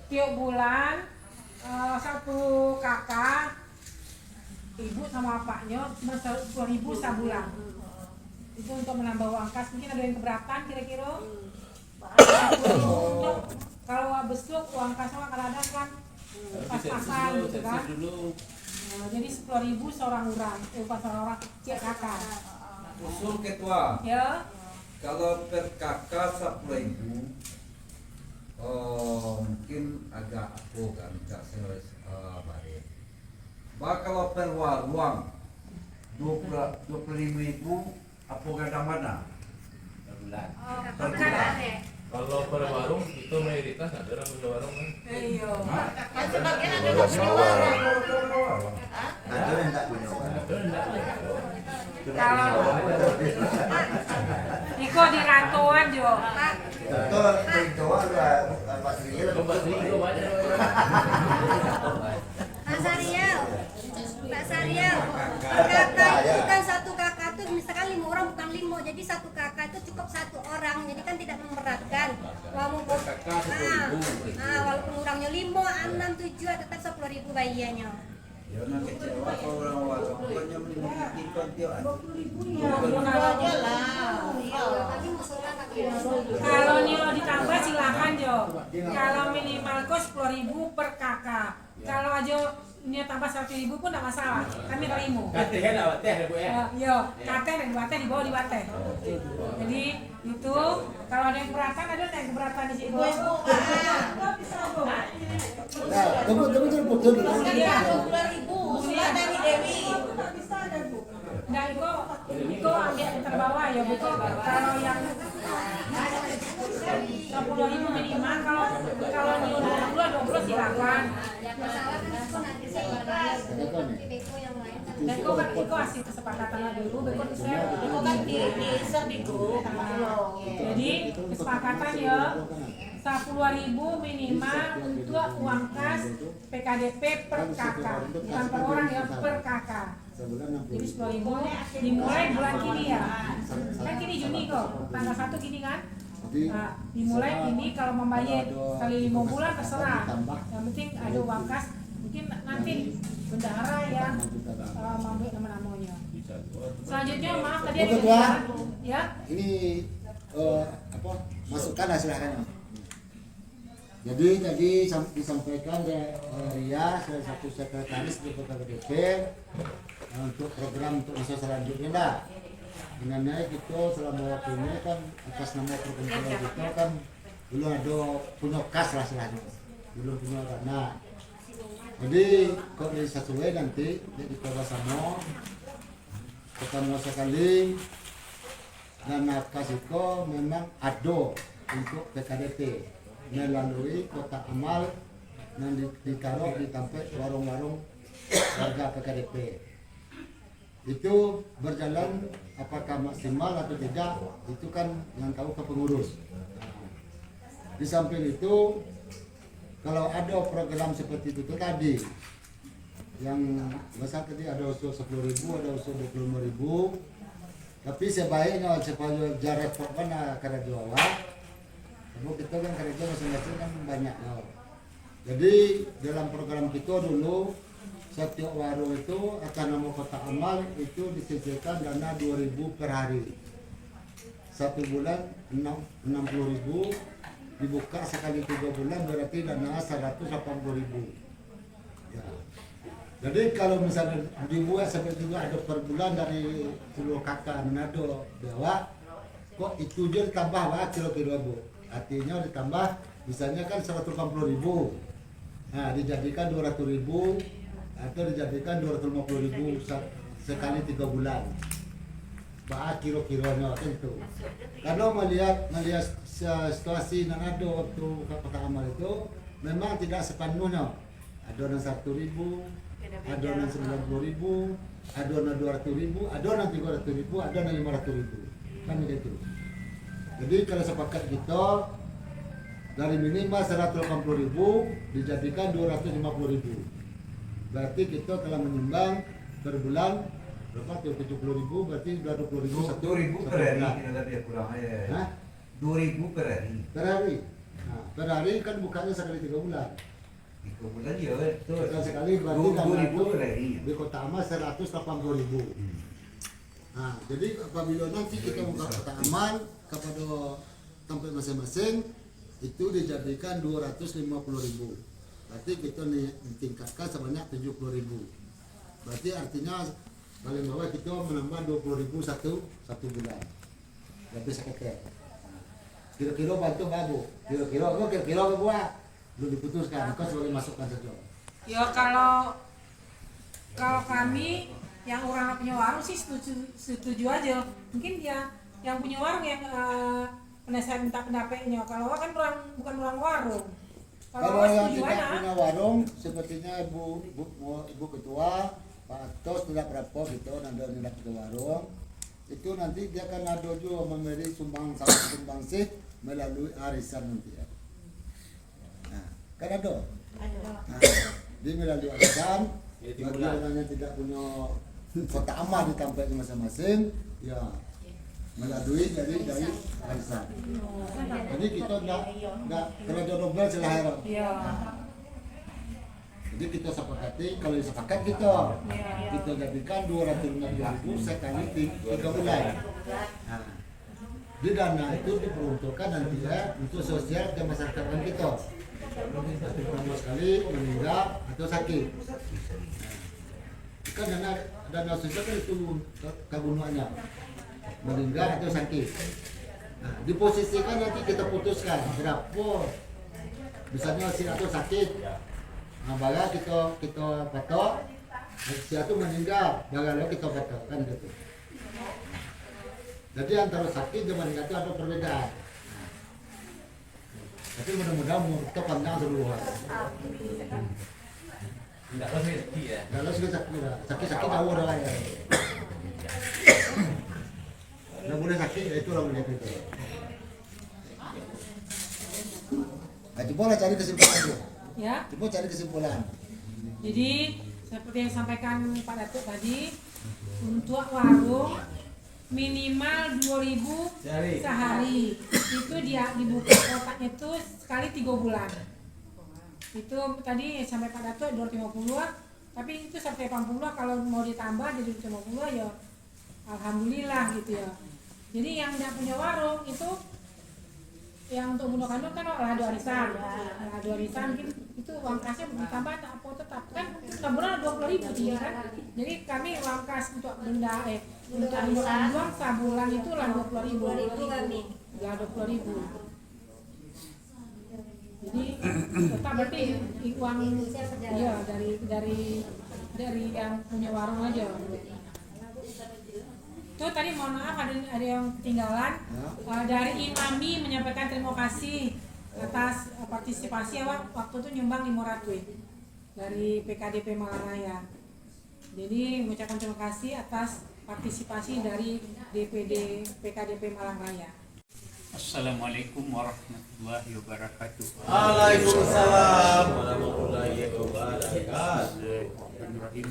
tiap bulan satu kakak ibu sama bapaknya cuma 10.000 sebulan. Itu untuk menambah uang kas. Mungkin ada yang keberatan kira-kira. Kalau besok uang kasnya kadang-kadang kan pas-pasan gitu kan. Jadi 10.000 seorang orang, seorang cik kakak. Usul ketua. Ya. Kalau per kakak 10.000, mungkin agak aku kan nggak selesai bayar. Bah kalau per warung 25.000, apa kadang mana? Per bulan. Per bulan. Kalau per warung itu mayoritas ada orang punya warung kan? Iya. Kan sebagian ada Belas yang punya awal. warung. Ada yang tak punya orang. Kalau Iko di rantauan jo. Betul, itu Pak Sri. Pak Sariel, kakak itu kan satu kakak tuh misalkan 5 orang bukan 5, jadi satu kakak itu cukup 1 orang, jadi kan tidak memberatkan. Walaupun walaupun orangnya 5, 6, 7 tetap 10.000 bayiannya. Ya nak kecewa kalau orang warung bukannya meninggikan dia. aja lah. Iya. Kami musuhan Kalau Nio ditambah silakan jo. Kalau minimal kos 10.000 per kakak. Kalau aja Nio tambah 100.000 pun tidak masalah. Kami terima. Kateh kan awak teh Bu ya. Yo, kakek dan buatnya di bawah di bateh. Jadi itu kalau ada yang keberatan ada yang keberatan di situ. Nah, tunggu dulu. Iya. 20.000 usulan dari Dewi. Nah, itu ambil yang terbawah ya, Bu. Kalau yang 10.000 minimal, kalau Nio 20 silakan. yang masalah kan itu nanti saya Beko yang lain kan. Dan kau kan Iko asli kesepakatan dulu, Beko di share. Itu kan di share di grup. Jadi kesepakatan ya 10.000 minimal untuk uang kas PKDP per kakak, bukan per orang ya, per kakak. Jadi 10.000 dimulai bulan kini ya. Kan kini Juni kok, tanggal 1 gini kan. Nah, dimulai ini kalau membayar kali 5 bulan terserah. Yang penting ada uang kas. Mungkin nanti bendahara yang mengambil nama-namanya. Selanjutnya maaf tadi ada yang ya. Ini masukkan silahkan. Jadi tadi disampaikan oleh Ria, salah satu sekretaris di PKDP untuk program untuk masa selanjutnya dah. Dengan naik itu selama waktu ini kan atas nama perkumpulan kita kan belum ada punya kas lah silahkan, belum punya dana. Jadi kalau sesuai nanti jadi coba sama ketemu sekali dana kas itu memang ado untuk PKDP melalui kotak amal yang ditaruh di tempat warung-warung warga PKDP. Itu berjalan apakah maksimal atau tidak, itu kan yang tahu ke pengurus. Di samping itu, kalau ada program seperti itu tadi, yang besar tadi ada usul 10.000, ada usul 25.000, tapi sebaiknya supaya jarak repot mana karena jualan, karena kita kan kerja masing-masing kan banyak. Jadi dalam program kita dulu, setiap warung itu atas nama kotak amal itu disediakan dana 2.000 per hari. Satu bulan 60.000, dibuka sekali 3 bulan berarti dana 180.000. Ya. Jadi kalau misalnya dibuat seperti itu ada per bulan dari seluruh kakak Manado Jawa, kok itu dia ditambah kilo-kilo bu. Artinya ditambah misalnya kan 180.000. Nah dijadikan 200.000 atau dijadikan 250.000 sekali 3 bulan. Kira-kiranya itu. Kalau melihat situasi Manado waktu kotak amal itu memang tidak sepenuhnya. Ada yang 1.000, ada yang 90.000, ada yang 200.000, ada yang 300.000, ada yang 500.000. Kan begitu. Jadi kalau sepakat kita dari minimal 180.000 dijadikan 250.000. Berarti kita telah menyumbang per bulan berapa tuh 70.000, berarti 20.000 2.000 per hari kita lebih kurang ya. 2.000 per hari. Per hari. Nah, per hari kan bukanya sekali 3 bulan. 3 bulan ya itu. Sekali berarti 2.000 per hari. Di Kota Amal 180.000. Nah, jadi apabila nanti kita buka kotak amal kepada tempat masing-masing itu dijadikan 250.000. Berarti kita tingkatkan sebanyak 70.000. Berarti artinya paling bawah kita menambah 20.000 satu bulan. Berarti sekitar. Kira-kira bantu babu. Kira-kira buat belum diputuskan. Kau sebagai masukan saja. Ya kalau kami yang orang punya warung sih setuju aja. Mungkin dia yang punya warung yang saya minta pendapatnya. Kalau kan bukan orang warung. Kalau yang tidak punya warung, sepertinya ibu ketua, Pak Atos tidak berapa gitu, nanti tidak punya warung, itu nanti dia akan ada juga memberi sumbangsi melalui arisan nanti ya. Nah, kan ada. Nah, dia melalui arisan, bagi orang yang tidak punya kotak amal di tempatnya masing-masing, ya melalui dari arisan. Jadi kita enggak kerja double selahir. Jadi kita sepakati, kalau sepakat kita jadikan 250.000 sekali 3 bulan. Nah, di dana itu diperuntukkan nanti ya untuk sosial ke masyarakat kita. Pertama sekali meninggal atau sakit. Kan dana sosial kan itu kegunaannya. Meninggal atau sakit. Nah, diposisikan nanti kita putuskan berapa. Misalnya si atau sakit, nah baga kita patok, si atau meninggal, baga lo kita patok kan gitu. Jadi antara sakit dan meninggal itu ada perbedaan. Nah, tapi mudah-mudahan kita pandang seluruh. Enggak lo sakit ya. Kalau sudah sakit tahu orang ya. Nggak boleh sakit, ya itulah melihat itu. Nah, coba cari kesimpulan dulu. Ya. Coba cari kesimpulan. Jadi seperti yang disampaikan Pak Datuk tadi, untuk warung minimal 2.000 sehari. Itu dia dibuka kotaknya itu sekali 3 bulan. Itu tadi sampai Pak Datuk 250, tapi itu sampai 80, kalau mau ditambah jadi 250 ya alhamdulillah gitu ya. Jadi yang tidak punya warung itu yang untuk bunuh kandung kan ada warisan. Ada warisan mungkin itu uang kasnya ditambah apa tetap kan sebulan 20.000 sih kan. Jadi kami uang kas untuk benda untuk bunuh kandung sebulan itu lah 20.000 kami. Ya 20.000. Jadi tetap berarti uang ya dari yang punya warung aja. Itu tadi mohon maaf ada yang ketinggalan. Dari Imami menyampaikan terima kasih atas partisipasi waktu itu nyumbang 500 dari PKDP Malang Raya. Jadi mengucapkan terima kasih atas partisipasi dari DPD PKDP Malang Raya. Assalamualaikum warahmatullahi wabarakatuh. Waalaikumsalam warahmatullahi wabarakatuh. Bismillahirrahmanirrahim.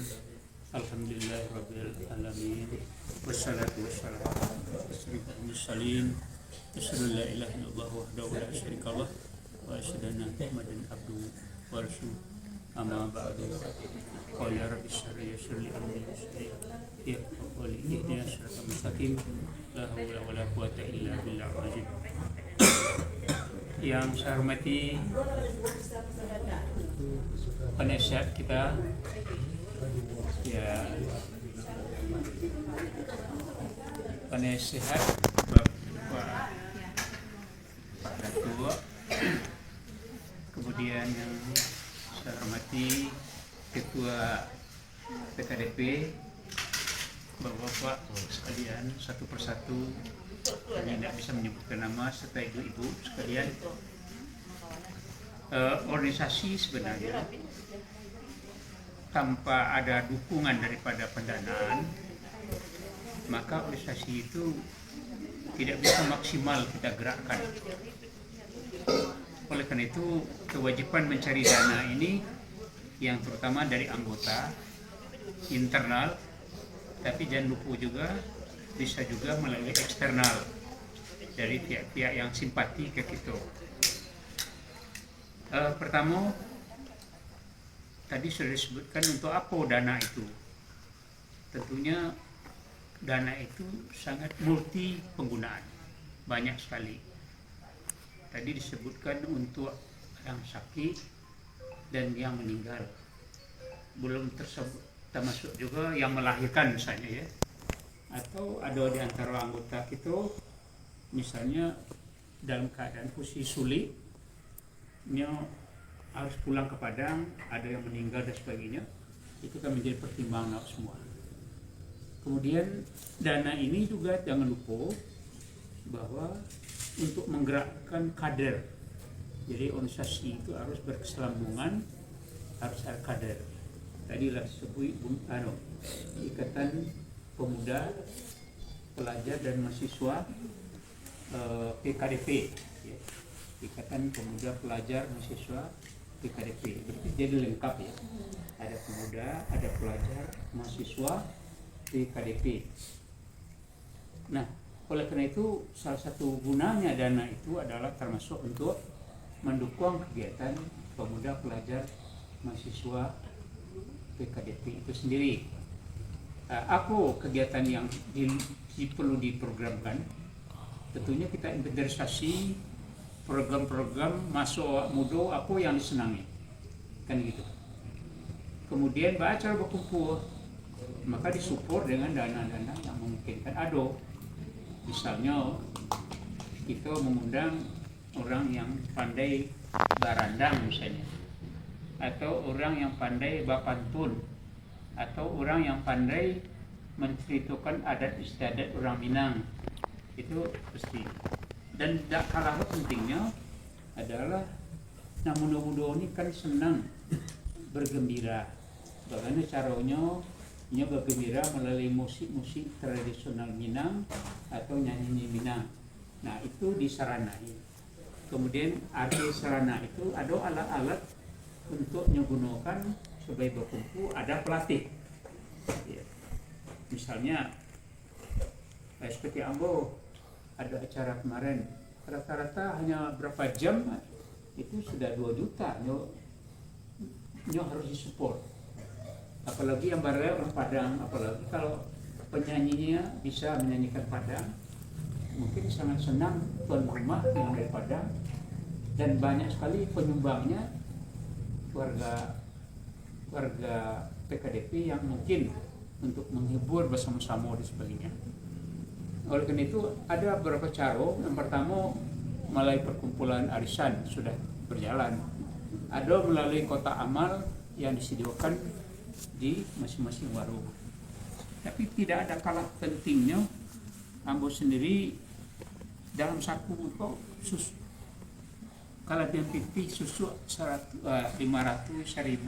Alhamdulillahirabbil alamin. Wassalatu wassalamu ala asyrofil mursalin. Asyhadu an la ilaha illallah wahdahu la syarikalah wa asyhadu anna Muhammadan abduhu wa rasuluh. Amma ba'du. Qala rabbi shrah li sadri wa yassir li amri wa hlul 'uqdatam min lisani la haula wala quwwata illa billahil azim. Yang saya hormati penasihat kita, ya, penasihat Bapak Pak Datuk, kemudian yang saya hormati Ketua PKDP, Bapak-bapak sekalian, satu persatu kami tidak bisa menyebutkan nama, serta ibu-ibu sekalian. Organisasi sebenarnya tanpa ada dukungan daripada pendanaan, maka organisasi itu tidak bisa maksimal kita gerakkan. Oleh karena itu, kewajiban mencari dana ini yang terutama dari anggota internal, tapi jangan lupa juga bisa juga melalui eksternal dari pihak-pihak yang simpati ke kita. Pertama, tadi sudah disebutkan untuk apa dana itu. Tentunya dana itu sangat multi penggunaan, banyak sekali. Tadi disebutkan untuk yang sakit dan yang meninggal. Belum termasuk juga yang melahirkan misalnya, ya. Atau ada di antara anggota kita misalnya dalam keadaan posisi sulit, harus pulang ke Padang, ada yang meninggal dan sebagainya. Itu kan menjadi pertimbangan semua. Kemudian dana ini juga jangan lupa bahwa untuk menggerakkan kader. Jadi organisasi itu harus berkesinambungan, harus ada kader. Tadi lah disebut Ikatan Pemuda, Pelajar dan Mahasiswa PKDP, ya. Ikatan Pemuda, Pelajar, Mahasiswa PKDP. Jadi lengkap, ya. Ada pemuda, ada pelajar, mahasiswa PKDP. Nah, oleh karena itu salah satu gunanya dana itu adalah termasuk untuk mendukung kegiatan pemuda, pelajar, mahasiswa PKDP itu sendiri. Apa kegiatan yang perlu diprogramkan? Tentunya kita inventarisasi program-program masuk muda apa yang disenangi, kan gitu. Kemudian acara berkumpul, maka disupport dengan dana-dana yang memungkinkan. Ada, misalnya kita mengundang orang yang pandai barandang misalnya, atau orang yang pandai bapantun, atau orang yang pandai menceritakan adat istiadat orang Minang. Itu pasti. Dan tidak kalah pentingnya adalah muda-muda ini kan senang bergembira. Bagaimana caranya bergembira melalui musik-musik tradisional Minang atau nyanyi Minang. Nah, itu disaranai. Kemudian ada sarana itu, ada alat-alat untuk digunakan sebagai berkumpul, ada pelatih. Ya. Misalnya seperti Ambo ada acara kemarin, rata-rata hanya berapa jam itu sudah 2 juta nyo harus disupport. Apalagi yang bareng orang Padang, apalagi kalau penyanyinya bisa menyanyikan Padang, mungkin sangat senang tuan rumah yang dari Padang, dan banyak sekali penyumbangnya warga PKDP yang mungkin untuk menghibur bersama-sama dan sebagainya. Oleh karena itu ada beberapa cara. Yang pertama melalui perkumpulan arisan sudah berjalan. Ada melalui kotak amal yang disediakan di masing-masing warung. Tapi tidak ada kalah pentingnya Ambo sendiri dalam saku kok susu kalau dia pipih susu 500, 1000,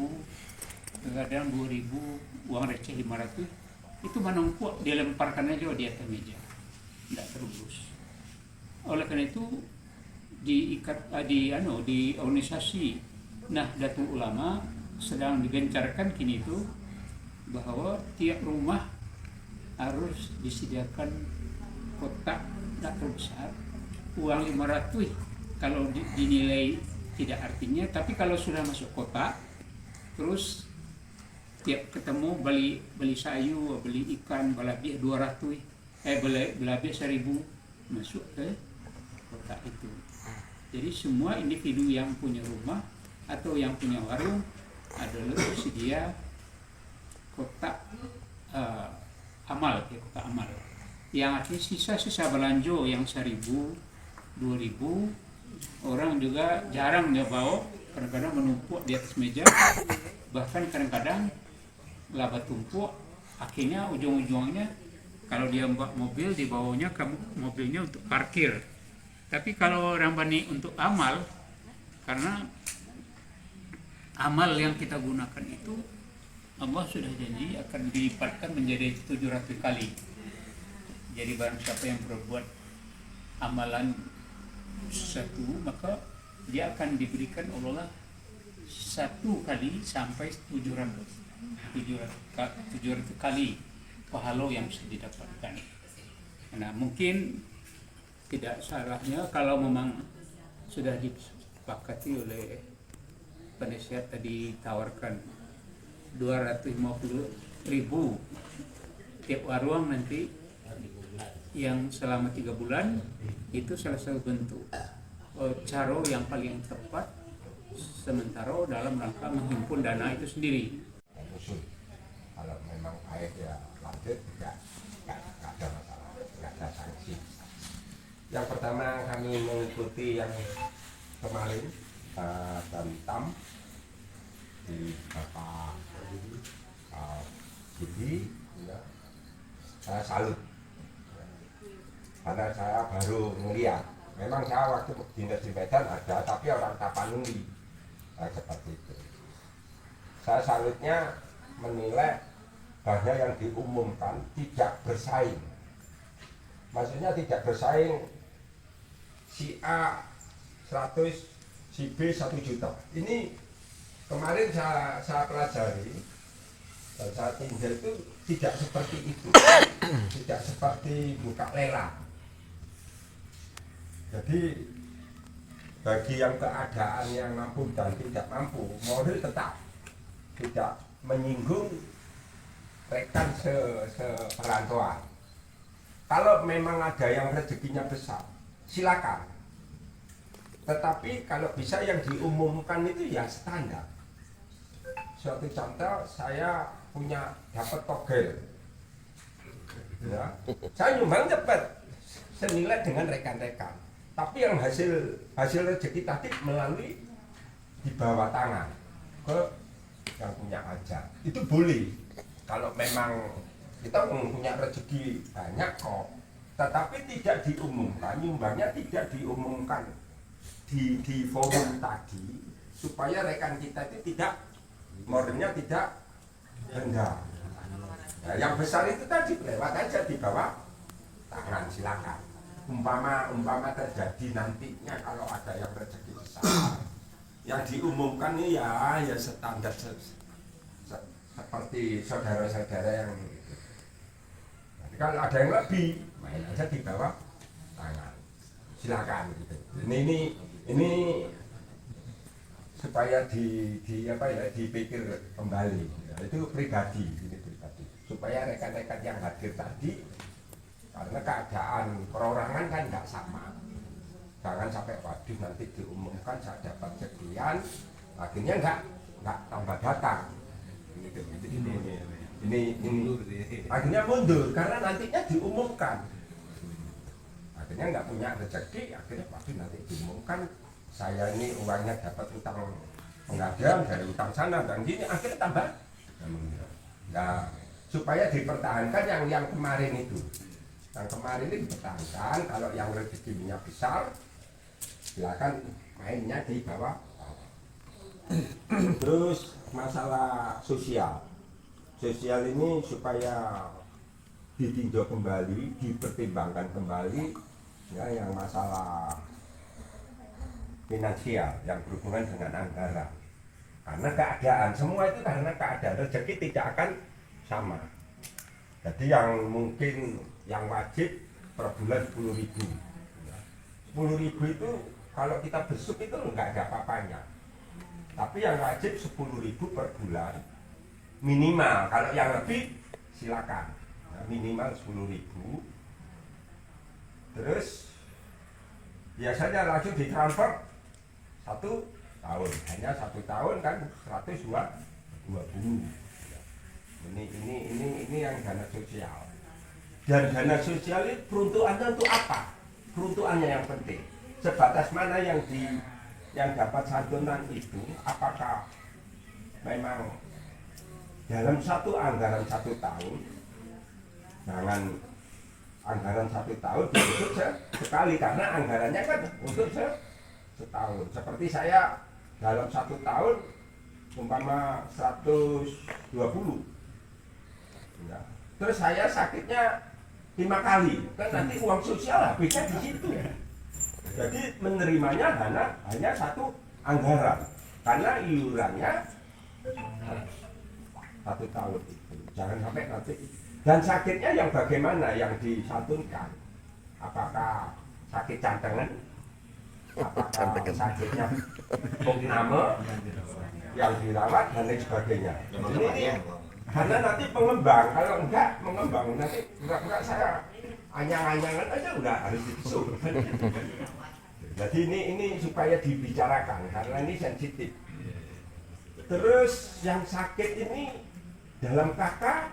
kadang 2000, uang receh 500 itu menumpuk, dia lemparkan aja di atas meja, tidak terurus. Oleh karena itu di organisasi Nahdlatul Ulama sedang digencarkan kini itu bahwa tiap rumah harus disediakan kotak tidak terlalu besar, uang 500 kalau dinilai tidak artinya, tapi kalau sudah masuk kotak terus tiap ketemu beli sayur, beli ikan, balabih 200, balabih 1000 masuk ke kotak itu. Jadi semua individu yang punya rumah atau yang punya warung adalah tersedia kotak amal, kotak amal. Yang artinya sisa-sisa belanja yang 1000, 2000, orang juga jarang dia bawa, kadang-kadang menumpuk di atas meja, bahkan kadang-kadang laba tumpuk, akhirnya ujung-ujungnya kalau dia bawa mobil dibawanya ke mobilnya untuk parkir. Tapi kalau orang bani untuk amal, karena amal yang kita gunakan itu Allah sudah janji akan dilipatkan menjadi 700 kali. Jadi barang siapa yang berbuat amalan satu, maka dia akan diberikan Allah 1 kali sampai 700 kali pahala yang bisa didapatkan. Nah, mungkin tidak salahnya kalau memang sudah disepakati oleh penasihat tadi tawarkan 250.000 tiap warung nanti yang selama 3 bulan, itu salah satu bentuk cara yang paling tepat sementara dalam rangka menghimpun dana itu sendiri. Kalau memang baik ya lanjut, nggak ada masalah, nggak ada sanksi. Yang pertama kami mengikuti yang kemarin tentang di Bapak Budi, ya, saya salut karena saya baru melihat. Memang saya waktu dinas di Medan ada, tapi orang Tapanuli seperti itu. Saya salutnya menilai bahwa yang diumumkan tidak bersaing. Maksudnya tidak bersaing, si A 100, si B 1 juta. Ini kemarin saya pelajari dan saya tinjau itu tidak seperti itu. Tidak seperti buka lelang. Jadi bagi yang keadaan yang mampu dan tidak mampu, model tetap tidak menyinggung rekan seperantauan. Kalau memang ada yang rezekinya besar, silakan. Tetapi kalau bisa yang diumumkan itu ya standar. Suatu contoh, saya punya dapat togel, ya, saya nyumbang cepat senilai dengan rekan-rekan. Tapi yang hasil rezeki tadi melalui di bawah tangan ke yang punya hajat, itu boleh. Kalau memang kita punya rezeki banyak kok, tetapi tidak diumumkan, nyumbangnya tidak diumumkan di forum tadi, supaya rekan kita itu tidak, modalnya tidak rendah. Nah, yang besar itu tadi lewat aja di bawah tangan, silakan. Umpama terjadi nantinya kalau ada yang rezeki besar, yang diumumkan ini ya standar seperti saudara-saudara yang gitu. Jadi kalau ada yang lebih, main aja di bawah tangan, silakan gitu. Ini supaya dipikir kembali, ya, itu pribadi, supaya rekan-rekan yang hadir tadi, karena keadaan perorangan kan nggak sama, jangan sampai waduh nanti diumumkan saya dapat sekian, akhirnya nggak tambah datang. Ini akhirnya mundur karena nantinya diumumkan, akhirnya nggak punya rezeki, akhirnya waduh nanti diumumkan saya ini uangnya dapat utang pengajian dari utang sana dan gini, akhirnya tambah. Nah, supaya dipertahankan yang kemarin itu, yang kemarin ini dipertahankan. Kalau yang rezekinya besar silakan mainnya di bawah. Terus masalah sosial ini supaya ditinjau kembali, dipertimbangkan kembali ya, yang masalah finansial yang berhubungan dengan anggaran. Karena keadaan, semua itu karena keadaan, rezeki tidak akan sama. Jadi yang mungkin yang wajib per bulan 10.000. 10.000 itu kalau kita besuk itu enggak ada apa-apanya. Tapi yang wajib 10.000 per bulan minimal. Kalau yang lebih silakan. Nah, minimal 10.000. Terus biasanya langsung ditransfer 1 tahun, hanya 1 tahun kan 120. Ini yang dana sosial. Dan dana sosial itu peruntukannya untuk apa? Peruntukannya yang penting. Sebatas mana yang dapat santunan itu, apakah memang dalam satu anggaran 1 tahun, jangan anggaran 1 tahun dihitung sekali, karena anggarannya kan untuk setahun. Seperti saya dalam 1 tahun umpama 120 ya. Terus saya sakitnya 5 kali, kan nanti uang sosial habisnya di situ. Jadi menerimanya hanya 1 anggaran, karena iurannya 1 tahun itu. Jangan sampai nanti. Dan sakitnya yang bagaimana yang disantunkan? Apakah sakit jantangan? Apakah sakitnya pokname yang dirawat dan lain sebagainya? Ini karena nanti pengembang, kalau enggak mengembang nanti enggak saya anyang-anyangan aja udah harus ditusuk. Jadi ini supaya dibicarakan karena ini sensitif. Terus yang sakit ini dalam kakak,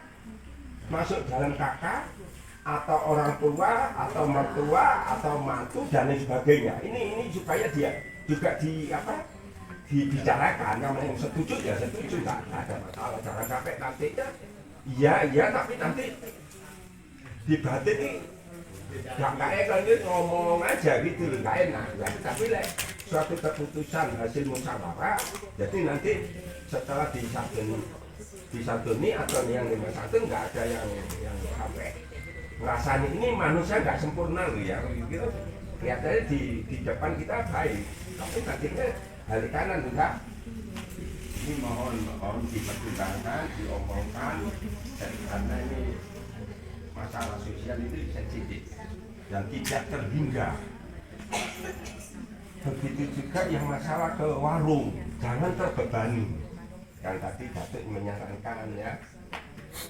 masuk dalam kakak atau orang tua atau mertua atau mantu dan lain sebagainya. Ini supaya dia juga dibicarakan. Yang setuju ya setuju, nggak ada masalah. Jangan sampai nantinya iya tapi nanti di batin ini nggak enak ngomong aja gitu, nggak enak. Tapi suatu keputusan hasil musyawarah, jadi nanti setelah disantuni atau yang 51 nggak ada yang sampai rasanya ini manusia nggak sempurna loh ya, gitu. Kelihatannya di depan kita baik, tapi nantinya balik kanan enggak. Ini mohon dipertimbangkan, diomongkan, dan karena ini masalah sosial itu sensitif dan tidak terhingga. Begitu juga yang masalah ke warung, jangan terbebani. Yang tadi Datuk menyarankan ya,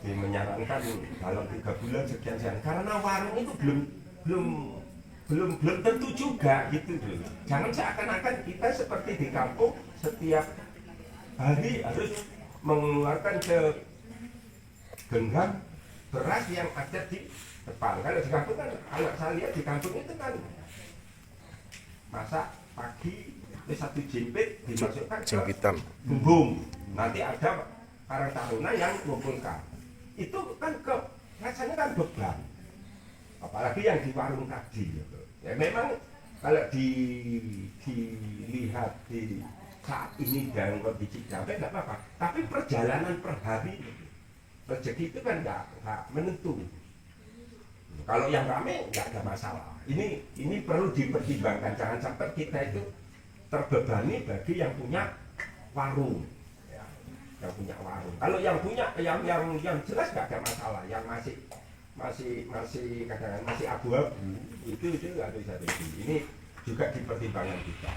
menyarankan dalam 3 bulan sekian, karena warung itu belum tentu juga gitu loh. Jangan seakan-akan kita seperti di kampung setiap hari harus mengeluarkan segenggam beras yang ada di depan. Kalau di kampung kan, anak saya lihat di kampung itu kan masak pagi, terus 1 jimpit dimasukkan ke bumbung. Nanti ada Karang Taruna yang mengumpulkan. Itu kan rasanya kan beban. Apalagi yang di warung tadi. Ya memang kalau dilihat di saat ini dalam kondisi jampe nggak apa-apa. Tapi perjalanan per hari rezeki itu kan nggak menentu. Kalau yang rame nggak ada masalah. Ini perlu dipertimbangkan, jangan sampai kita itu terbebani bagi yang punya warung. Ya, yang punya warung. Kalau yang punya yang jelas nggak ada masalah. Yang masih kadang-kadang masih abu-abu itu nggak bisa jadi. Ini juga dipertimbangkan kita.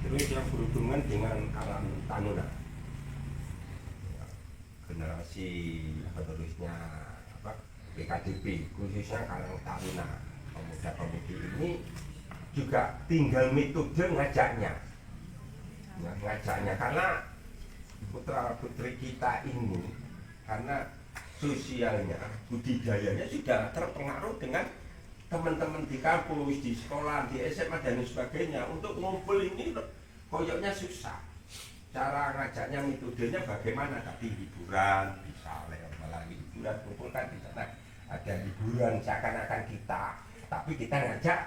Terus yang berhubungan dengan Karang Taruna, generasi penerusnya PKDP, khususnya Karang Taruna, pemuda-pemudi ini juga tinggal metode ngajaknya, karena putra putri kita ini karena sosialnya, budidayanya sudah terpengaruh dengan teman-teman di kampus, di sekolah, di SMA dan sebagainya. Untuk ngumpul ini koyoknya susah. cara ngajaknya metodenya bagaimana, tapi hiburan bisa melalui hiburan, kumpulkan di sana ada hiburan seakan-akan kita, tapi kita ngajak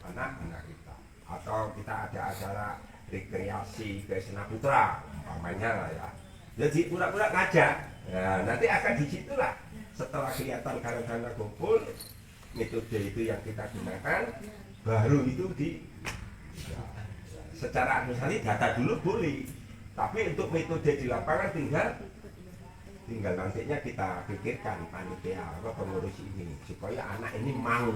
anak-anak kita, atau kita ada acara rekreasi ke Senaputra umpamanya lah ya, jadi pura-pura ngajak. Nah, nanti akan disitulah setelah kelihatan karena kumpul metode itu yang kita gunakan, baru itu ya, secara administrasi data dulu boleh, tapi untuk metode di lapangan tinggal nantinya kita pikirkan panitia atau pengurus ini supaya anak ini mau.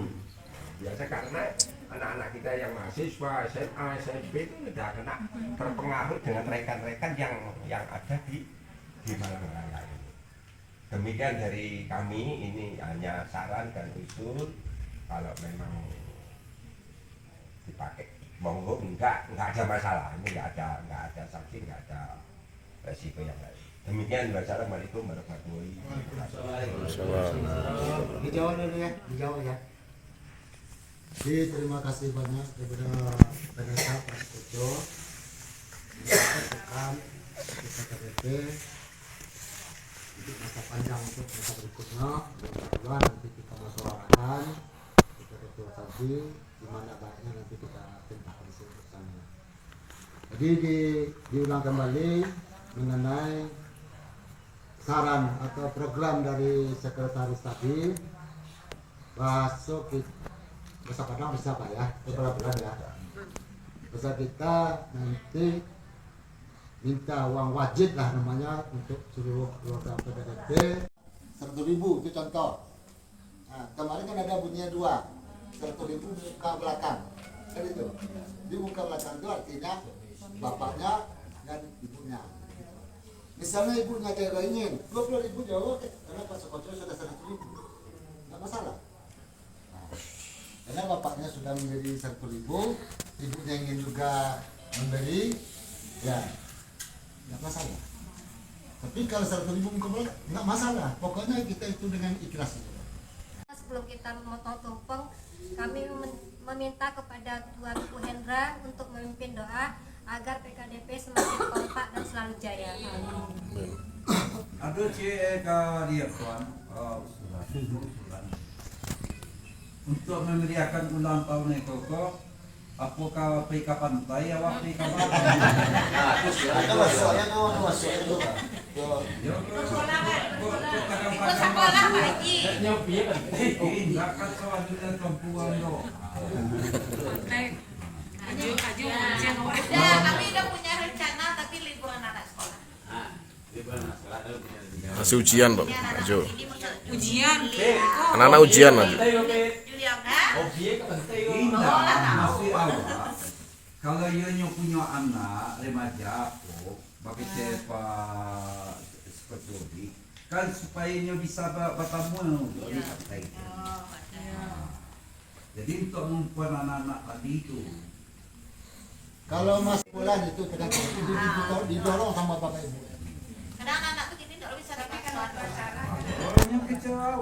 Biasa karena anak-anak kita yang mahasiswa SMA, SMP itu sudah kena terpengaruh dengan rekan-rekan yang ada di Malang Raya ini. Demikian dari kami, ini hanya saran dan usul. Kalau memang dipakai monggo, enggak ada masalah, ini enggak ada sanksi, enggak ada resiko yang lain. Demikian, wassalamualaikum warahmatullahi wabarakatuh. Dijawab dulu ya, dijawab ya. Jadi terima kasih banyak kepada Pendeta Pak Koco, rekan kita KDP untuk masa panjang untuk masa berikutnya. Mudah-mudahan nanti kita musyawarahkan kita betul tadi di mana baiknya nanti kita tentang bersama. Jadi diulang kembali mengenai saran atau program dari sekretaris tadi, bahasa Padang bisa Pak ya, beberapa bulan ya. Bisa kita nanti minta uang wajib lah namanya untuk seluruh keluarga PDDP 100.000 itu contoh. Nah, kemarin kan ada bunyinya 2, 100.000 di muka belakang, kan itu. Di muka belakang itu artinya bapaknya dan ibunya. Misalnya ibunya kayak ingin 20.000 jauh, karena Pak Sokoco sudah 100.000, nggak masalah. Nah, karena bapaknya sudah memberi 100.000, ibunya ingin juga memberi, ya nggak masalah. Tapi kalau 100.000 nggak masalah, pokoknya kita itu dengan ikhlas. Sebelum kita memotong tumpeng, kami meminta kepada Tuan Bu Hendra untuk memimpin doa agar PKDP semakin kompak dan selalu jaya. Aduh dia Tuan, untuk memeriahkan ulang tahun Koko, apakah PK Pantai atau PK Pantai? Ada masuknya kawan masuk itu. Ikut sekolah Pak Haji. Enggak kan soal juga perempuan loh. Kami udah punya rencana tapi liburan anak sekolah. Masih ujian Pak, ajo. Ujian. Anak-anak ujian lagi. Julia enggak? Kalau ia punya anak remaja, bagi siapa seperti kan supaya ia bisa bertemu di partai. Jadi untuk membuat anak-anak tadi itu. Kalau masih bulan itu didorong sama bapak ibu. Kadang anak tuh gini nggak bisa dapatkan acara. Orangnya kecewa.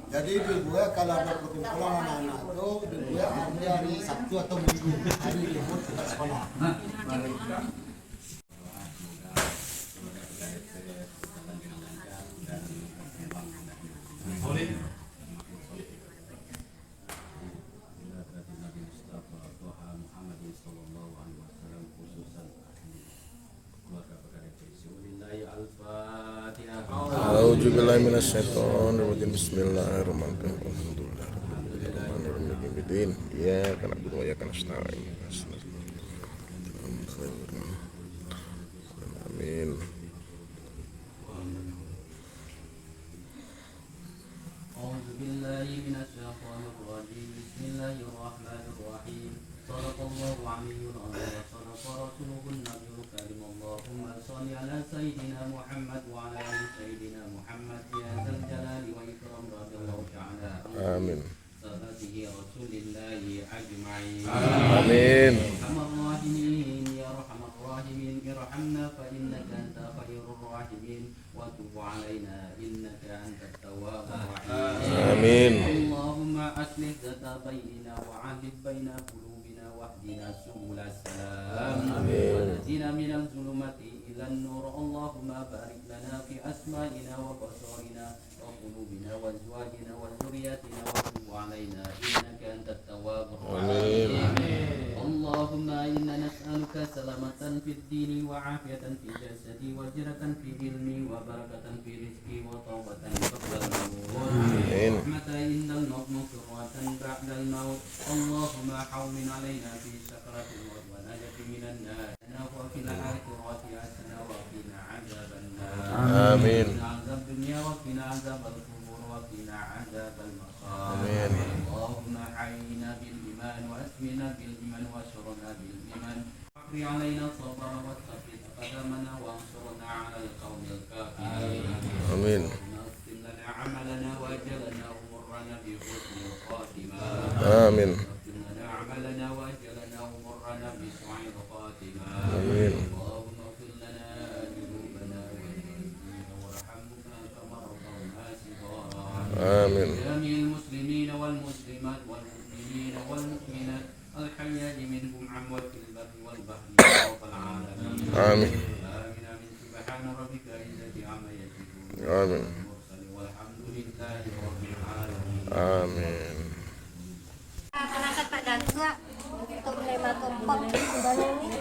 Jadi di gue kalau ada perkumpulan anak-anak itu di gue hari Sabtu atau Minggu, hari libur kita sekolah. A'udzubillahi minasyaitonirrajim. Bismillahirrahmanirrahim. Alhamdulillahirrahmanirrahim. Iyyaka na'budu wa iyyaka nasta'in. Amin. أعوذ بالله من الشيطان الرجيم بسم الله الرحمن الرحيم صدق الله العلي العظيم وصدق رسوله النبي الكريم اللهم صل على سيدنا محمد وعلى آل سيدنا محمد يا ذا الجلال والإكرام رضي الله تعالى Amin. صحبه رسول الله أجمعين Amin. أرحم الراحمين يا أرحم الراحمين ارحمنا فإنك أنت خير الراحمين وتب علينا إنك أنت التواب الرحيم Amin. اللهم أصلح ذات بيننا وعهد بين قلوبنا واهدنا سبل السلام واهدنا من الظلمات إلى النور اللهم بارك لنا في أسمائنا وبصائرنا وقلوبنا وأزواجنا وذرياتنا وتب علينا إنك أنت التواب الرحيم اللهم إنا نسألك سلامة في الدين وعافية في جسدي وجرة في علمي وبركة في رزقي وتوبة قبل الموت ورحمة عند الموت مغفرة بعد الموت اللهم حومن علينا في سكرة الموت ونجاة من النار وفي الآخرة حسنة وقنا عذاب النار آمين. وقنا عذاب الدنيا وقنا عذاب القبور وقنا عذاب المقام آمين. اللهم حينا بالإيمان وأسمنا بالإيمان واشرنا بالإيمان واقضي علينا الصبر وثبت قدمنا وانصرنا على القوم الكافرين آمين. واغفر لنا عملنا وأجلنا أمورنا بحسن الخاتمة آمين. واغفر لنا عملنا وأجلنا أمورنا بسوء الخاتمة آمين. اللهم اغفر لنا ذنوبنا والمسلمين وارحمنا كما ربونا صغارا آمين. جميع المسلمين والمسلمات والمؤمنين والمؤمنات الحياء منهم عموات في البر والبحر يا رب العالمين آمين. آمين آمين سبحان ربك عزة عما يصفون آمين. والمرسلين والحمد لله رب العالمين Amin. Perangkat Pak Dansa untuk menerima tumpeng sudahnya ini.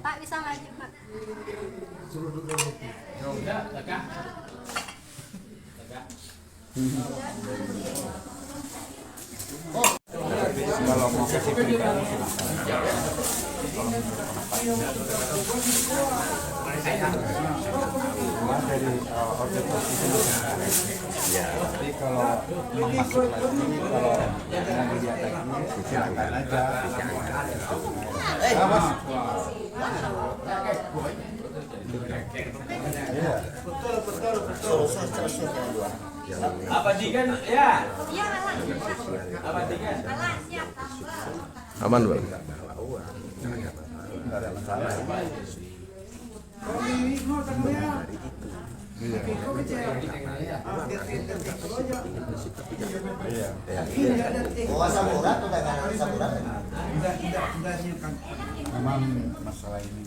Pak bisa maju Pak. Kalau mau kasih pilihan dari objek ya, tapi kalau masuk lagi, kalau mau dilihat lagi, silakan aja. Apa dikan ya? Iya, Alan. Apa dikan? Alan, siap. Aman, Bang. Nggak ada masalah. Memang masalah ini.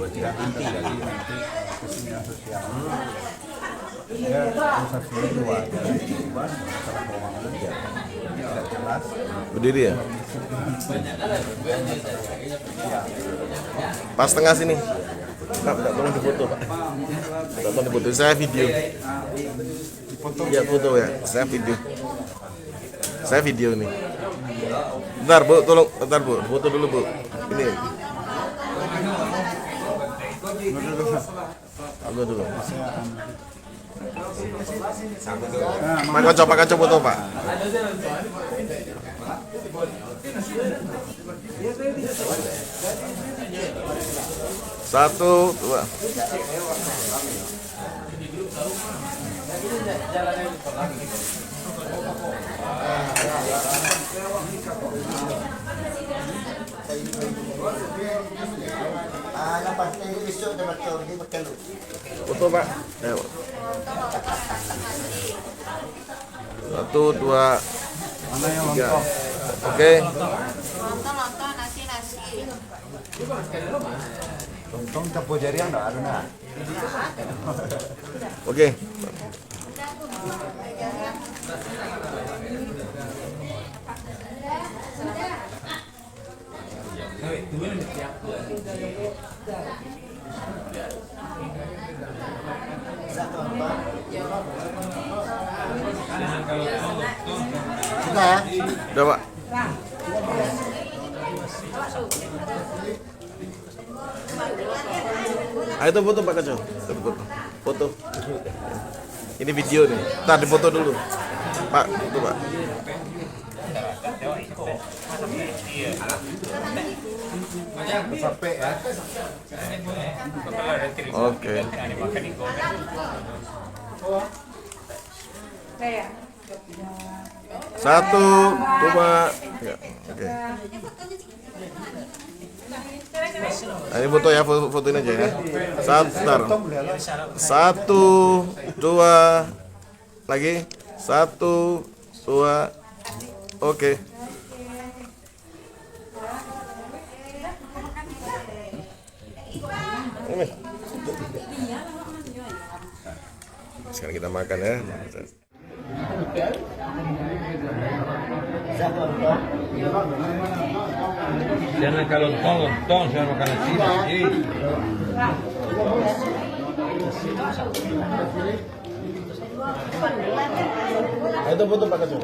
Tidak nanti lagi kesenian sosial. Ya, sosial dua. Masalah keuangan aja. Tidak jelas. Berdiri ya? Pas tengah sini. Pak, tolong difoto, Pak. Tolong difoto. Saya video. Ya, foto ya. Saya video. Saya video nih. Bentar, Bu. Tolong. Bentar, Bu. Foto dulu, Bu. Ini. Ambil dulu. Pak Kaco foto, Pak. Satu, dua. Foto, Pak. Ayo. Satu, dua, tiga. Oke. Nonton nasi. Tong campur jari enggak ada nah. Oke. Sudah ya? Udah, Pak. Ayo tuh foto, Pak Kaco. Foto. Ini video nih. Ntar difoto dulu. Pak, itu Pak. Sampai ya. Oke. Satu, dua, ya. Oke. Nah, ini foto ya, fotoin aja ya. Satu, dua, lagi. 1, 2, oke. Ini. Sekarang kita makan ya. Jangan kalau lontong saya makan nasi. Itu foto Pak Kasum.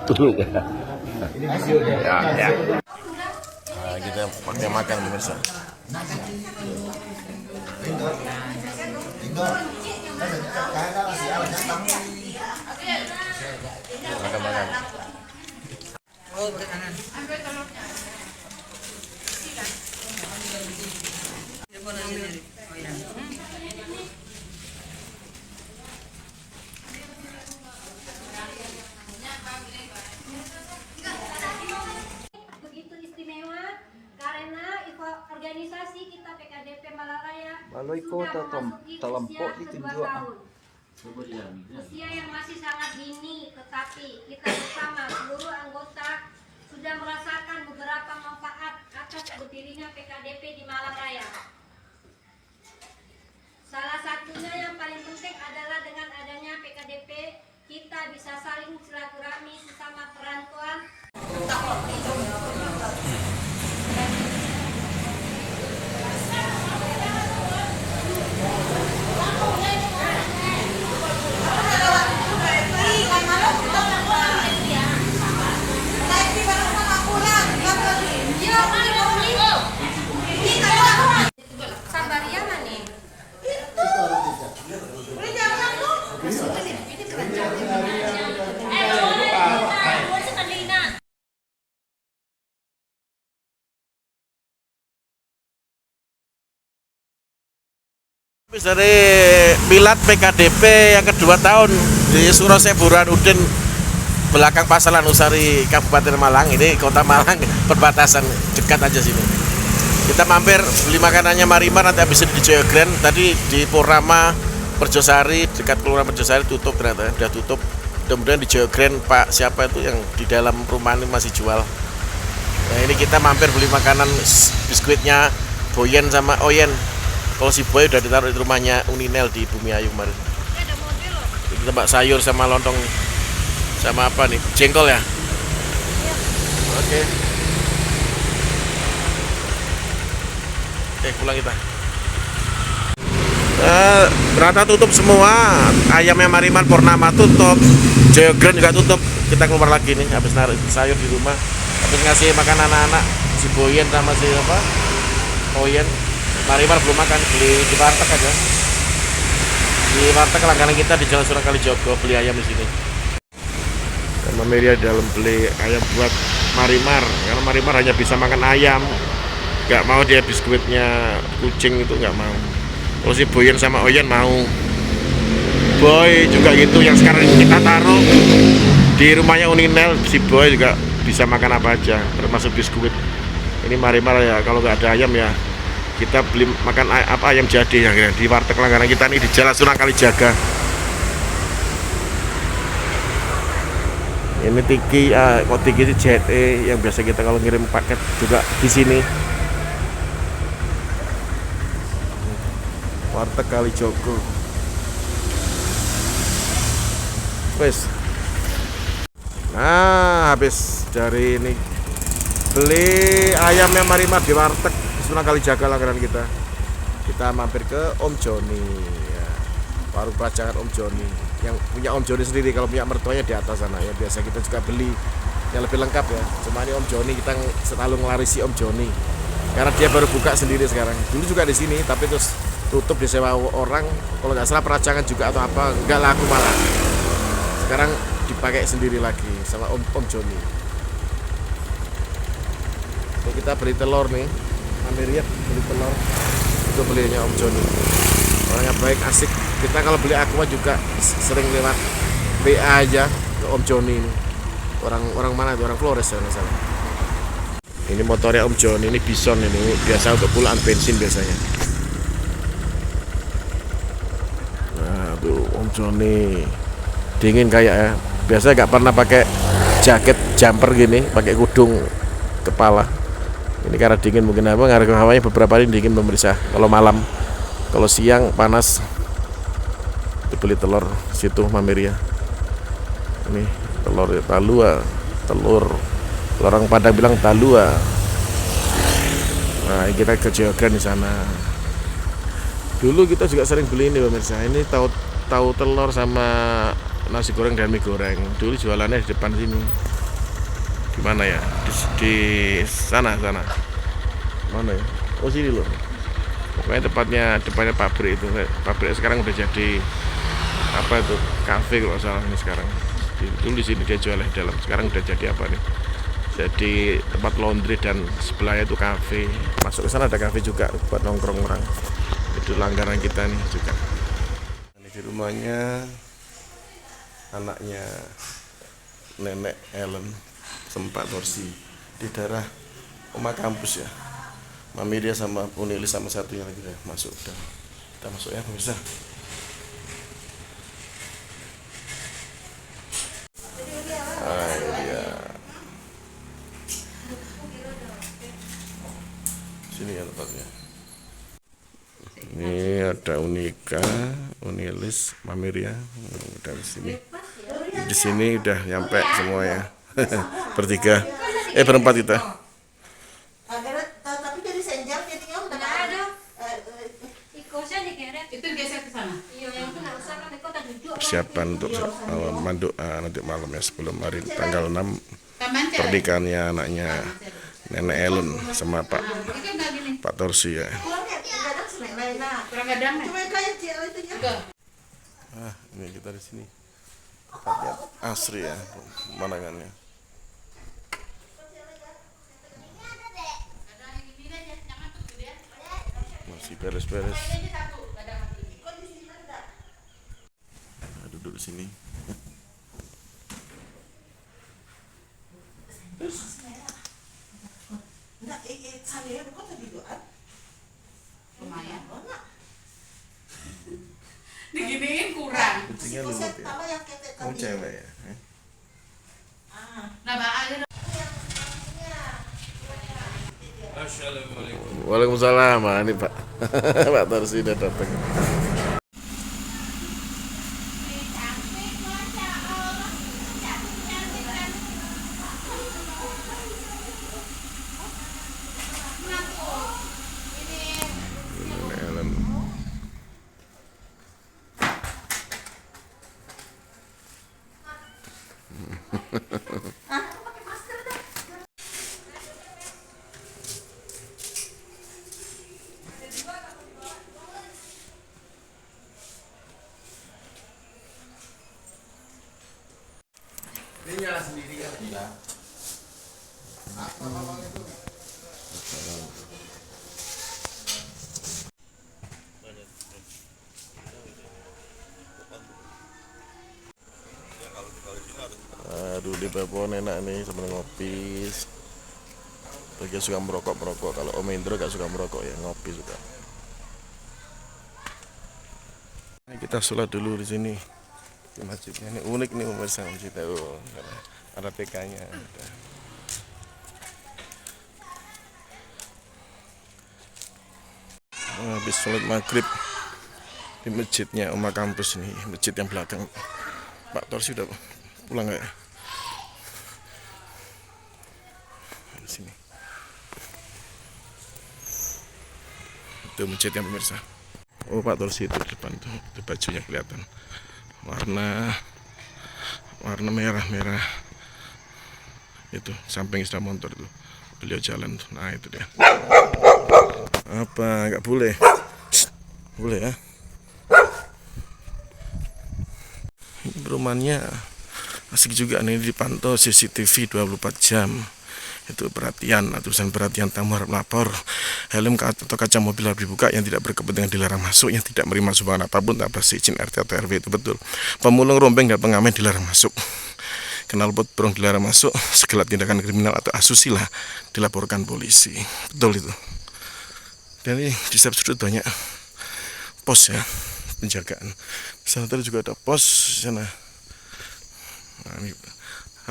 Foto. Ini videonya. Ya. Nah, kita pakai makan pemirsa. Makan. Oh, berkanan. Begitu istimewa karena organisasi kita PKDP Malaraya Baloi sudah kota memasuki Telempok usia itu 2 juga. tahun. Usia yang masih sangat dini, tetapi kita bersama seluruh anggota sudah merasakan beberapa manfaat atas berdirinya PKDP di Malang Raya. Salah satunya yang paling penting adalah dengan adanya PKDP kita bisa saling silaturahmi sesama perantauan. Sabaria mana? Habis dari Milad PKDP yang kedua tahun di Surosep Burhanuddin belakang Pasalan Usari Kabupaten Malang, ini kota Malang perbatasan dekat aja sini. Kita mampir beli makanannya Marimar, nanti habis di Jaya Grand, tadi di Purama Merjosari dekat Kelurahan Merjosari tutup ternyata, udah tutup. Kemudian di Jaya Grand Pak siapa itu yang di dalam rumah ini masih jual. Nah ini kita mampir beli makanan biskuitnya Boyen sama Oyen. Kalau si Boy udah ditaruh di rumahnya Uninel di Bumi Ayu kemarin. Kita bak sayur sama lontong sama apa nih? Jengkol ya? Oke. Pulang kita. Rata tutup semua. Ayamnya Marimar Purnama tutup. Jaya Grand juga tutup. Kita keluar lagi nih habis naruh sayur di rumah. Habis ngasih makan anak-anak si Boyen sama si apa? Oyen. Marimar belum makan, beli di warteg aja. Di warteg langganan kita di Jalan Sunan Kalijogo, beli ayam di sini. Sama Meria dalam beli ayam buat Marimar, karena Marimar hanya bisa makan ayam. Gak mau dia biskuitnya kucing itu gak mau. Kalau si Boyen sama Oyen mau. Boy juga gitu, yang sekarang kita taruh di rumahnya Uninel, si Boy juga bisa makan apa aja, termasuk biskuit. Ini Marimar ya, kalau nggak ada ayam ya kita beli makan apa ayam jadi ya di warteg langganan kita nih di Jalan Sunan Kalijaga. Ini Tiki, kok Tiki itu JE yang biasa kita kalau ngirim paket juga di sini. Warteg Kalijogo. Wes. Nah, habis dari ini beli ayamnya Marimar di warteg Sunan Kalijaga langganan kita. Kita mampir ke Om Joni ya. Warung peracangan Om Joni yang punya Om Joni sendiri. Kalau punya mertuanya di atas sana ya, biasa kita juga beli yang lebih lengkap ya. Cuma ini Om Joni kita selalu ngelarisi Om Joni karena dia baru buka sendiri sekarang. Dulu juga di sini tapi terus tutup, disewa orang, kalau nggak salah peracangan juga atau apa, nggak laku malah. Sekarang dipakai sendiri lagi sama Om Joni. So, kita beli telur nih, Ameriat beli telur, itu belinya Om Joni. Orangnya baik, asik. Kita kalau beli aqua juga sering lewat WA aja ke Om Joni ini. Orang mana itu? Orang Flores ya misalnya. Ini motornya Om Joni, ini Bison ini, biasa untuk pulaan bensin biasanya. Nah tuh Om Joni. dingin kayak ya. Biasanya nggak pernah pakai jaket jumper gini, pakai kudung kepala. Ini karena dingin mungkin apa, ngaruh hawanya beberapa hari dingin pemirsa. Kalau malam, kalau siang panas. Dibeli telur situ Mameria. Ini telur talua, telur orang Padang bilang talua. Nah, kita ke Geogran di sana. Dulu kita juga sering beli ini pemirsa. Ini tahu telur sama nasi goreng dan mie goreng. Dulu jualannya di depan sini. Gimana ya? Di sana. Mana ya? Oh sini loh. Pokoknya depannya pabrik itu. Pabrik sekarang udah jadi apa itu? Kafe kalau salah ini sekarang. Dulu di sini dia jualnya di dalam. Sekarang udah jadi apa nih? Jadi tempat laundry dan sebelahnya itu kafe. Masuk ke sana ada kafe juga buat nongkrong orang. Itu langganan kita nih juga. Ini di rumahnya anaknya Nenek Ellen sempat torsi di daerah Oma kampus ya. Mami dia sama Unilis sama satunya lagi udah masuk. Kita masuk ya pemirsa. Sini ya tempatnya. Ini ada Unika, Unilis, Mameria dari sini. Di sini udah nyampe semua ya. Bertiga, berempat kita. Tapi jadi senjang jadinya udah ada. Ikosnya digeret. Itu geser ke sana. Iya, yang itu nggak usah kan ikut ada duduk. Persiapan untuk mandu nanti malam ya sebelum hari tanggal 6 pernikahannya anaknya Nenek Ellen sama Pak Torsi ya. Ini kita di sini. Tempatnya asri ya pemandangannya. Masih beres-beres. Duduk di sini. Lumayan. Diginiin kurang. Kucingnya lumut ya. Kamu cewek ya? Assalamualaikum. Waalaikumsalam. Ini Pak Pak Torsi udah datang. Ini nyala sendiri kan? Iya. Aduh di Babon enak nih sambil ngopi. Bagi suka merokok. Kalau Om Indro gak suka merokok ya ngopi suka. Kita sholat dulu di sini di masjidnya. Ini unik nih pemirsa masjidnya. Ada PK-nya. Habis sholat maghrib di masjidnya Oma kampus nih, masjid yang belakang. Pak Torsi udah pulang nggak ya? Di sini. Itu masjidnya pemirsa. Oh Pak Torsi itu di depan tuh, itu bajunya kelihatan. Warna merah. Itu samping sepeda motor itu. Beliau jalan tuh. Nah itu dia. Apa nggak boleh? Boleh ya? Perumahannya asik juga nih, dipantau CCTV 24 jam. Itu perhatian, tulisan perhatian tamu harap lapor. Helm atau kaca mobil harus dibuka, yang tidak berkepentingan dilarang masuk, yang tidak menerima sumbangan apapun tanpa izin RT atau RW. Itu betul. Pemulung, rombeng dan pengamen dilarang masuk. Knalpot burung dilarang masuk. Segala tindakan kriminal atau asusila dilaporkan polisi. Betul itu. Dan ini di setiap sudut banyak pos ya, penjagaan. Di sana tadi juga ada pos, di sana Nah, ini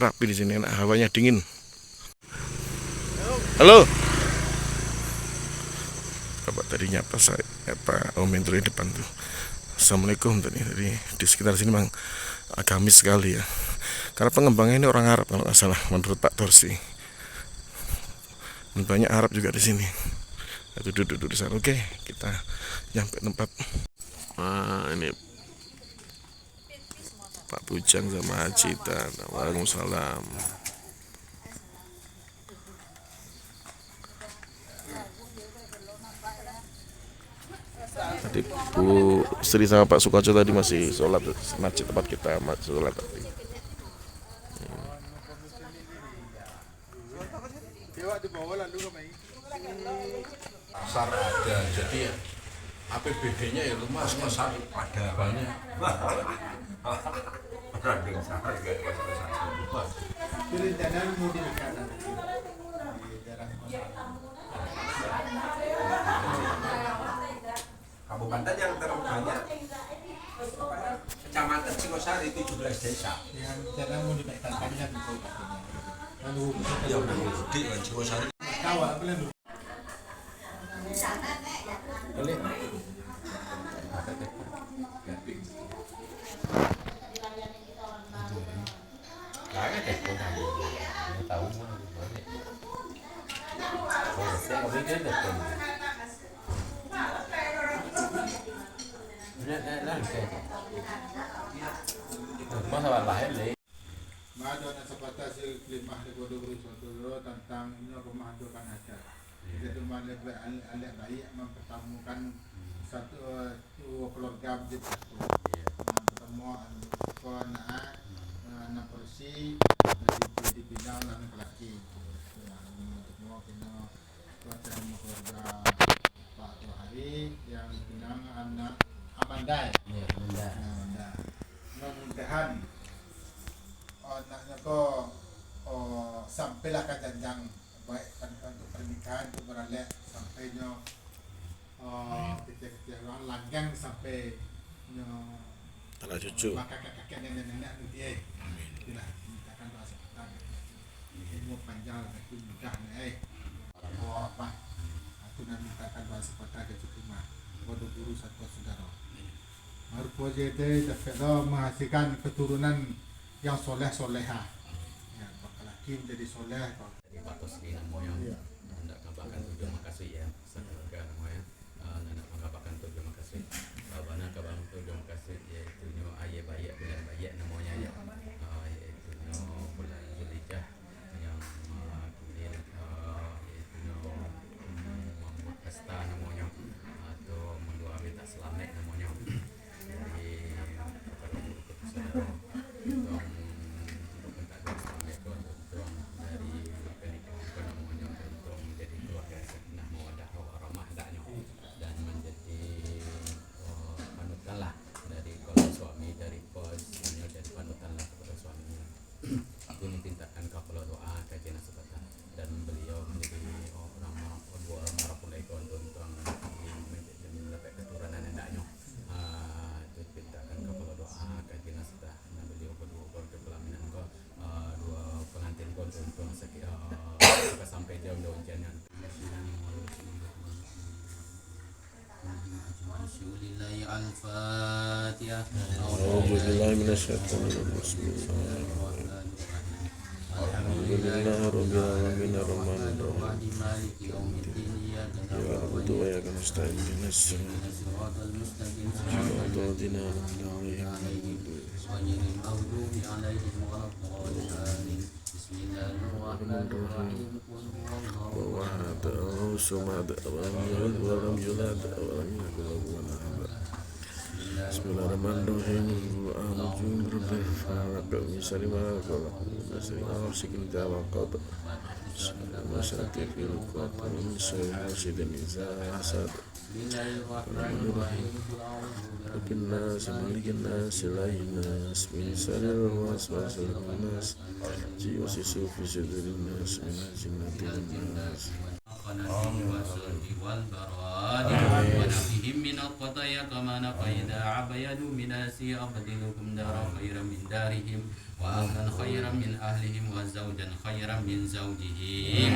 rapi di sini, enak, hawanya dingin. Halo. Bapak tadi nyapa saya, Om Mentro di depan tuh. Assalamualaikum tadi. Jadi di sekitar sini memang agamis sekali ya. Karena pengembangnya ini orang Arab kalau nggak salah, menurut Pak Torsi. Dan banyak Arab juga di sini. Itu duduk di sana. Oke, kita nyampe tempat. Nah, ini Pak Bujang sama Cita. Waalaikumsalam. Tadi Bu Sri sama Pak Sukoco tadi masih sholat masjid tempat kita sholat tadi. Pasar ada, jadi ya APBD-nya ya lumayan, pasar ada banyak. Branding sahar kayak Perencanaan mau dilakukan di daerah kabupaten yang terbanyak kecamatan Singosari 17 desa. yang rencana mau dilakukannya di kabupaten. Lalu Yang gede kan Singosari. kawah belum. Madonna sebatas kelimah di Bodoh Rusotoro tentang rumah dokan hajat. Jadi malai alek baik mempertemukan satu keluarga menjadi satu. Pertemuan konaan enam porsi di Pinang dan Kelaki. Semua Pinang keluarga Pak Tuhari yang Pinang anak Amandai. Amandai. Mudah-mudahan anaknya kok sampailah ke jenjang baik untuk pernikahan untuk beralih sampainya kecil-kecil orang langgang sampai Anak cucu. kakek nenek nanti itulah mintakan doa sebentar umur panjang tapi mudah nih apa aku nak mintakan doa sebentar ke cucu mah bodoh guru satu saudara baru project dapat menghasilkan keturunan yang soleh-soleha ya, laki menjadi soleh Jadi Pak Tosli namanya hendak kabarkan tujuh makasih ya sekeluarga namanya hendak mengabarkan tujuh makasih babana kabar tujuh makasih yaitu ayah bayak bulan bayak namanya ya yaitu bulan Zulhijjah yang kemudian yaitu membuat pesta namanya atau mendoa minta selamat namanya jadi kepada saudara sampai jauh daun jangan Al-Fatihah. A'udzubillahi minasyaitonir rajim. Alhamdulillahirabbil alamin arrahmanir rahim. Ya Rabbi wa ya nasta'in ihdinas siratal mustaqim. Siratal ladzina Bismillahirrahmanirrahim. والقناطير والصلب والبراد ونقهم من الخطايا كما نقى إذا عبيدوا من آسي أبدلكم دارا خيرا من دارهم وأهلا خيرا من أهلهم وزوجا خيرا من زوجهم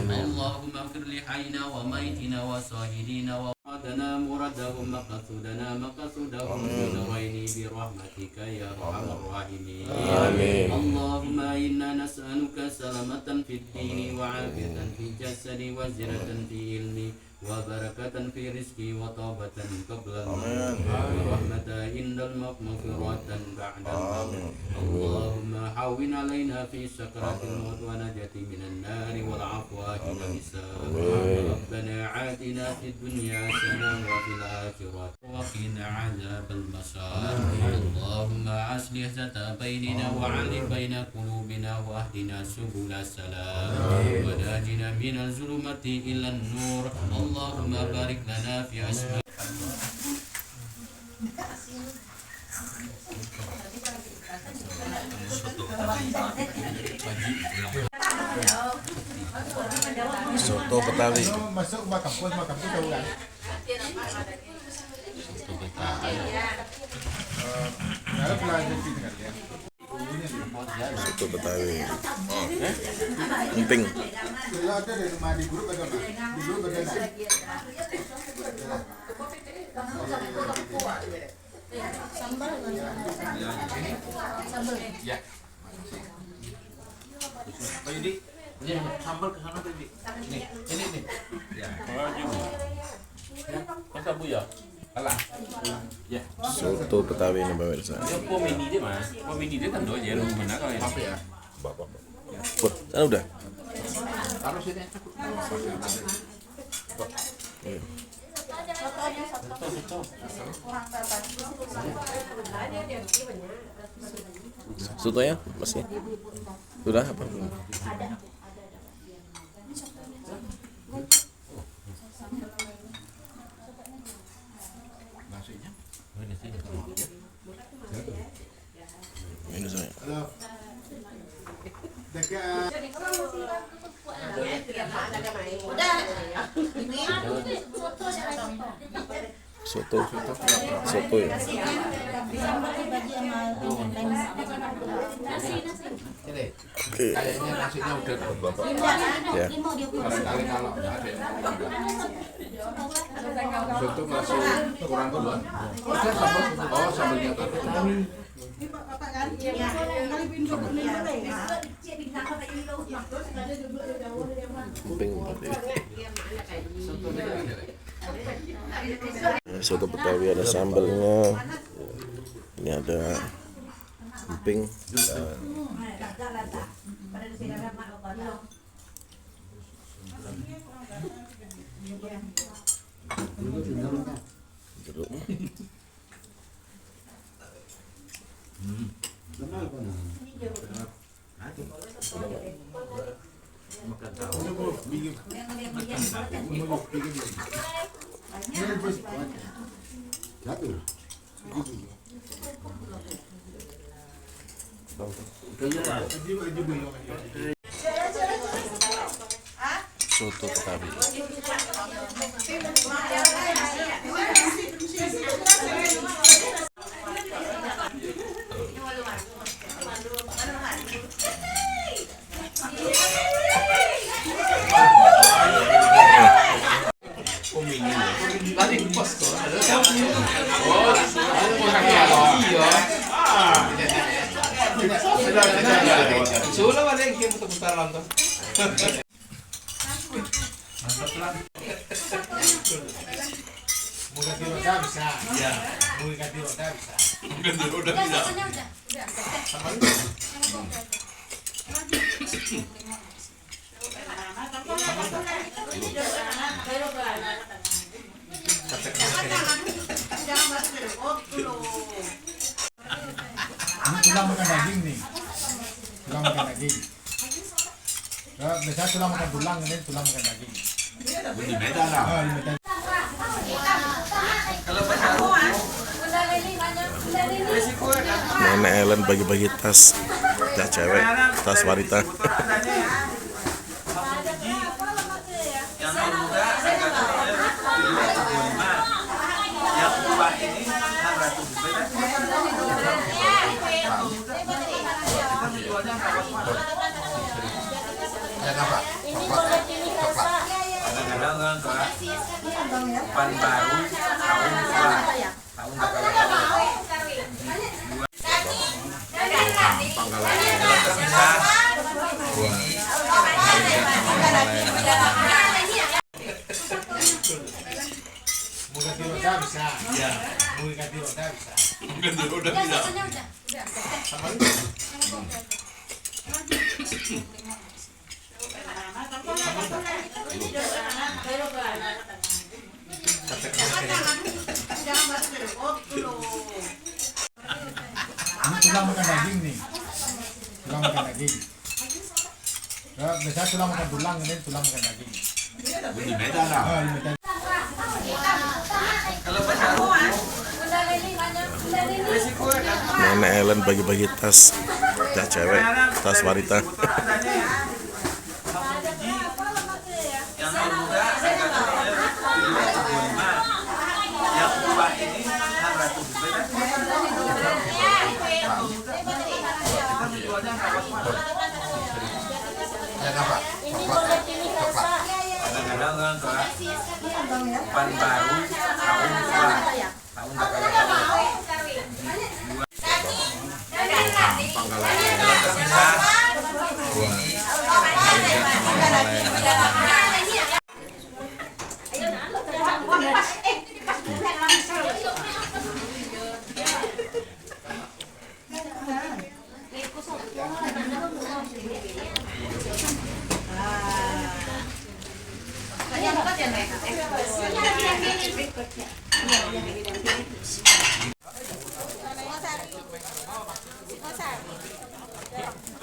اللهم اغفر لحينا وميتنا وصاهدين ومرادنا مرادهم مقصودنا مقصودهم ونورين برحمتك يا أرحم الراحمين آمين. اللهم إنا نسألك سلامة في الدين وعافية في الجسد وزينة في علمي وبركة في رزقي وطابة قبل الموت ورحمة عند الموت مغفرة بعد الموت اللهم حون علينا في سكرات الموت ونجاة من النار والعفو حين الحساب ربنا آتنا في الدنيا حسنة وفي الآخرة وقنا عذاب المصائب اللهم أصلح ذات بيننا وعلي بين قلوبنا واهدنا سبل السلام ونجنا من الظلمات إلى النور اللهم بارك لنا في أسمائنا Soto Betawi. Masuk makan tahu kan? Soto Betawi. Emping. Ada di rumah di grup ada di grup ada. Sambal. Ya. Pak Yudi, ini sambal ke sana tadi. Ini. Ya. Masa Bu ya? Alah. Ya. Soto Betawi ini pemirsa. Ya pomini dia Mas. Pomini dia kan doa ya mana kalau ya. Apa ya? Bapak. Wah, sana udah. Taruh sini aja. Sotonya masih? Sudah apa? Nasinya? Ini saya. Halo. Soto ya. Oke. Kayaknya nasinya udah buat Bapak. Ya. Barangkali kalau ada soto masih kurang duluan. Oh, sambalnya tadi. Emping. Soto Betawi ada sambalnya. Ini ada emping. Jeruk. Soto Betawi. Tadi pas tuh. Oh, iya. Sudah ada yang putar-putar lantai. Mau ganti roda bisa. Ya. Mau ganti roda bisa. Ganti roda bisa. Ini tulang makan daging nih. Tulang makan daging. Nah, biasanya tulang makan tulang, ini tulang makan daging. Ini beda lah. Ah, ini beda. Nenek Ellen bagi-bagi tas cewek, tas wanita. yang Yang apa? Ini boleh pilih ya, Pak. Kadang-kadang orang tua pan baru tahun tua tahun Ganti roda bisa. Iya. Ganti roda bisa. Ganti roda bisa. Ini tulang makan daging nih. Tulang makan daging. Ya, biasanya tulang makan tulang, ini tulang makan daging. Ini beda lah. Ini beda. Nenek Ellen bagi-bagi tas cewek, tas wanita. yang termuda harga 75, yang tua ini 100. Yang apa? Ini boleh pilih ya, Pak. Kadang-kadang orang tua pan baru tahun tua tahun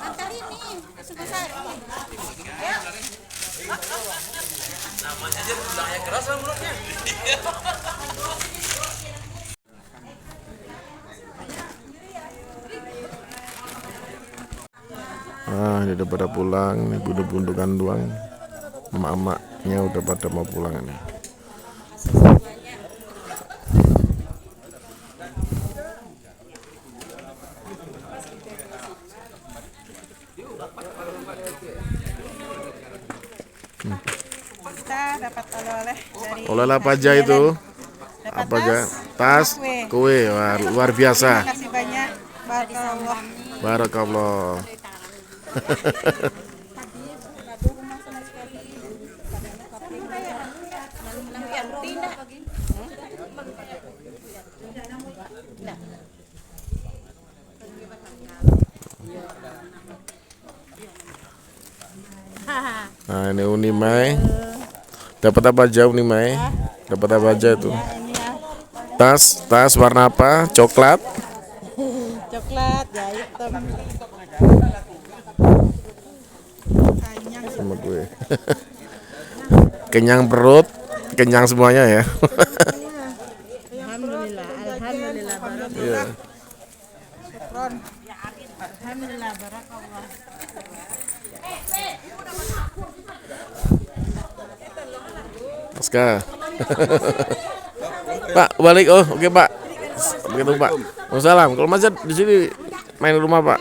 Antar ini, sebesar. namanya aja tulangnya keras lah mulutnya. Ini udah pada pulang, nih bunduk-bundukan doang. Emak-emaknya udah pada mau pulang nih. Kita dapat oleh-oleh dari Oleh apa aja itu? Apa aja? Tas, kue, wah, luar biasa. Terima kasih banyak. Barakallah. Barakallah. Nah ini Unimai. Dapat apa aja Unimai? Dapat apa aja itu? Tas warna apa? Coklat. Coklat, ya hitam. Sama gue. Kenyang perut, kenyang semuanya ya. Alhamdulillah, alhamdulillah, barakallah. Syukron. Alhamdulillah, barakallah. Aska. Pak, balik. Oh, oke, Pak. Begitu, Pak. Waalaikumsalam. Kalau macet di sini main rumah, Pak.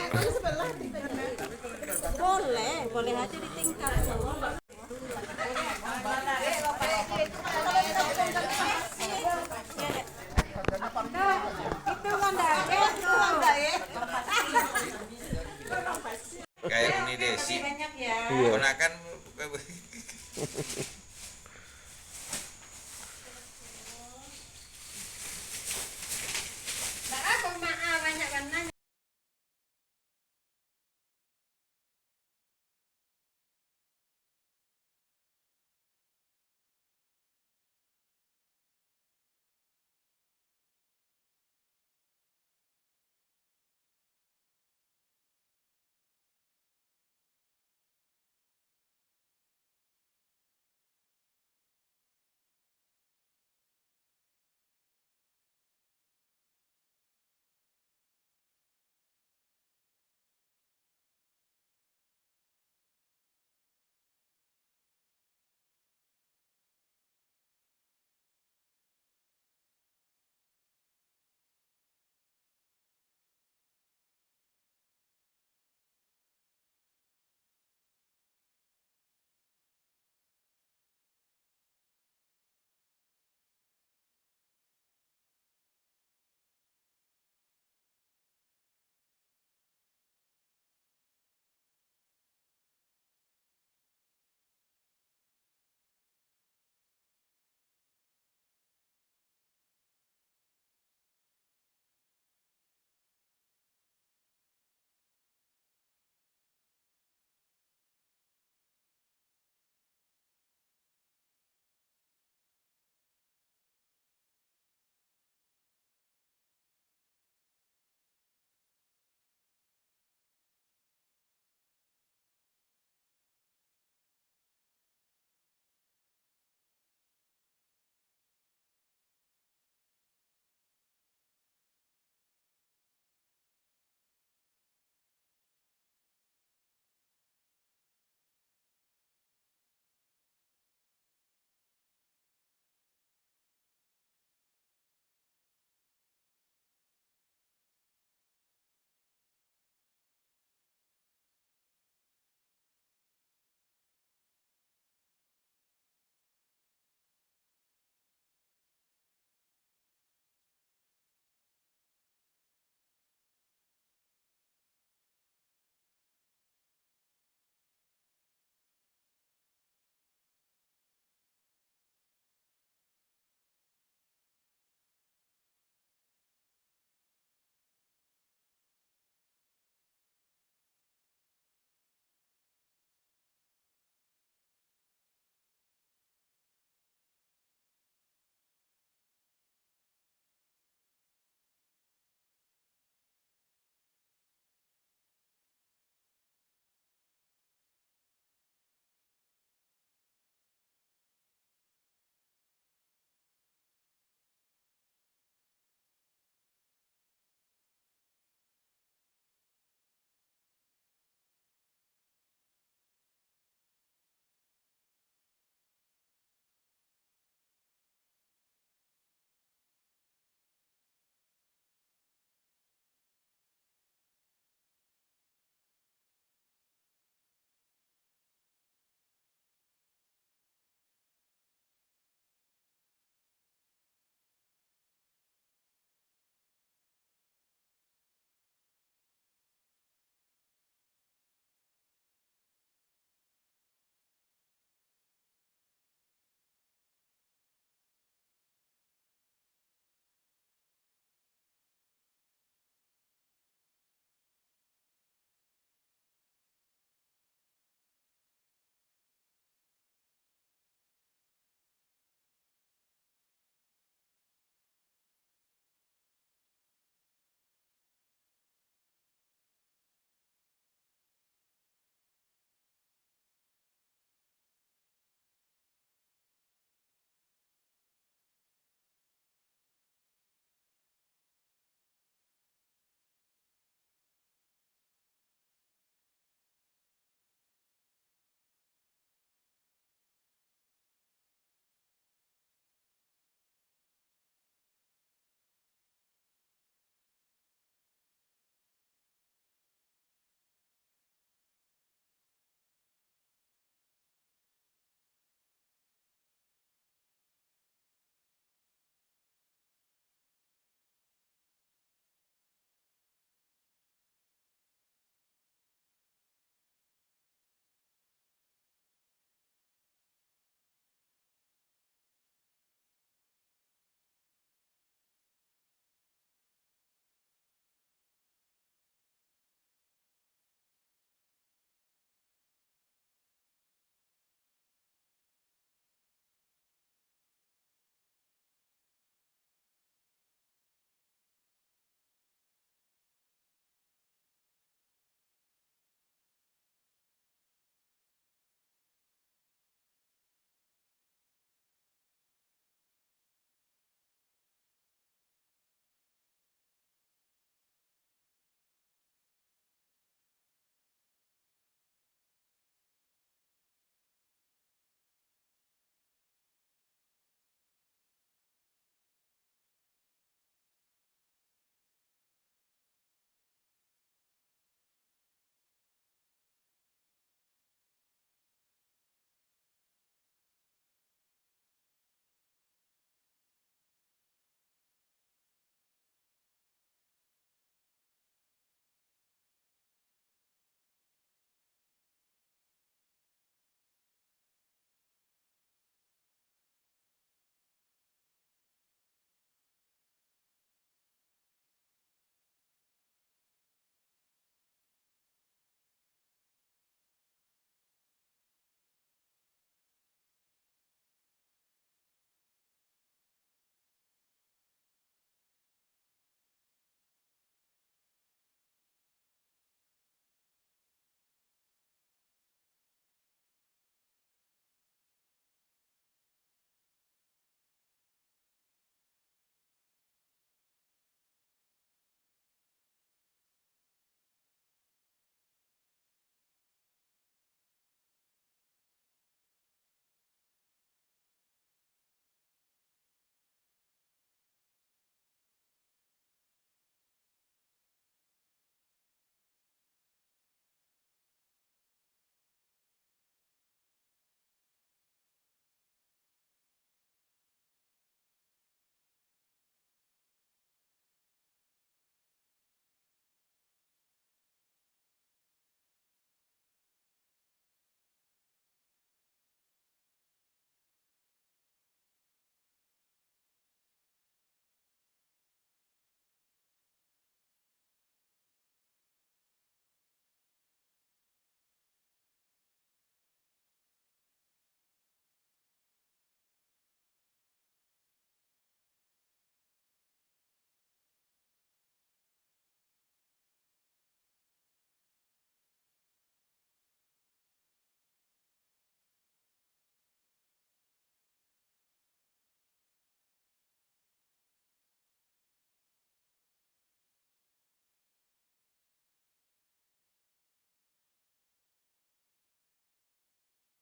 Boleh aja di tingkat. Kayak Uni Desi, Iya. ponakan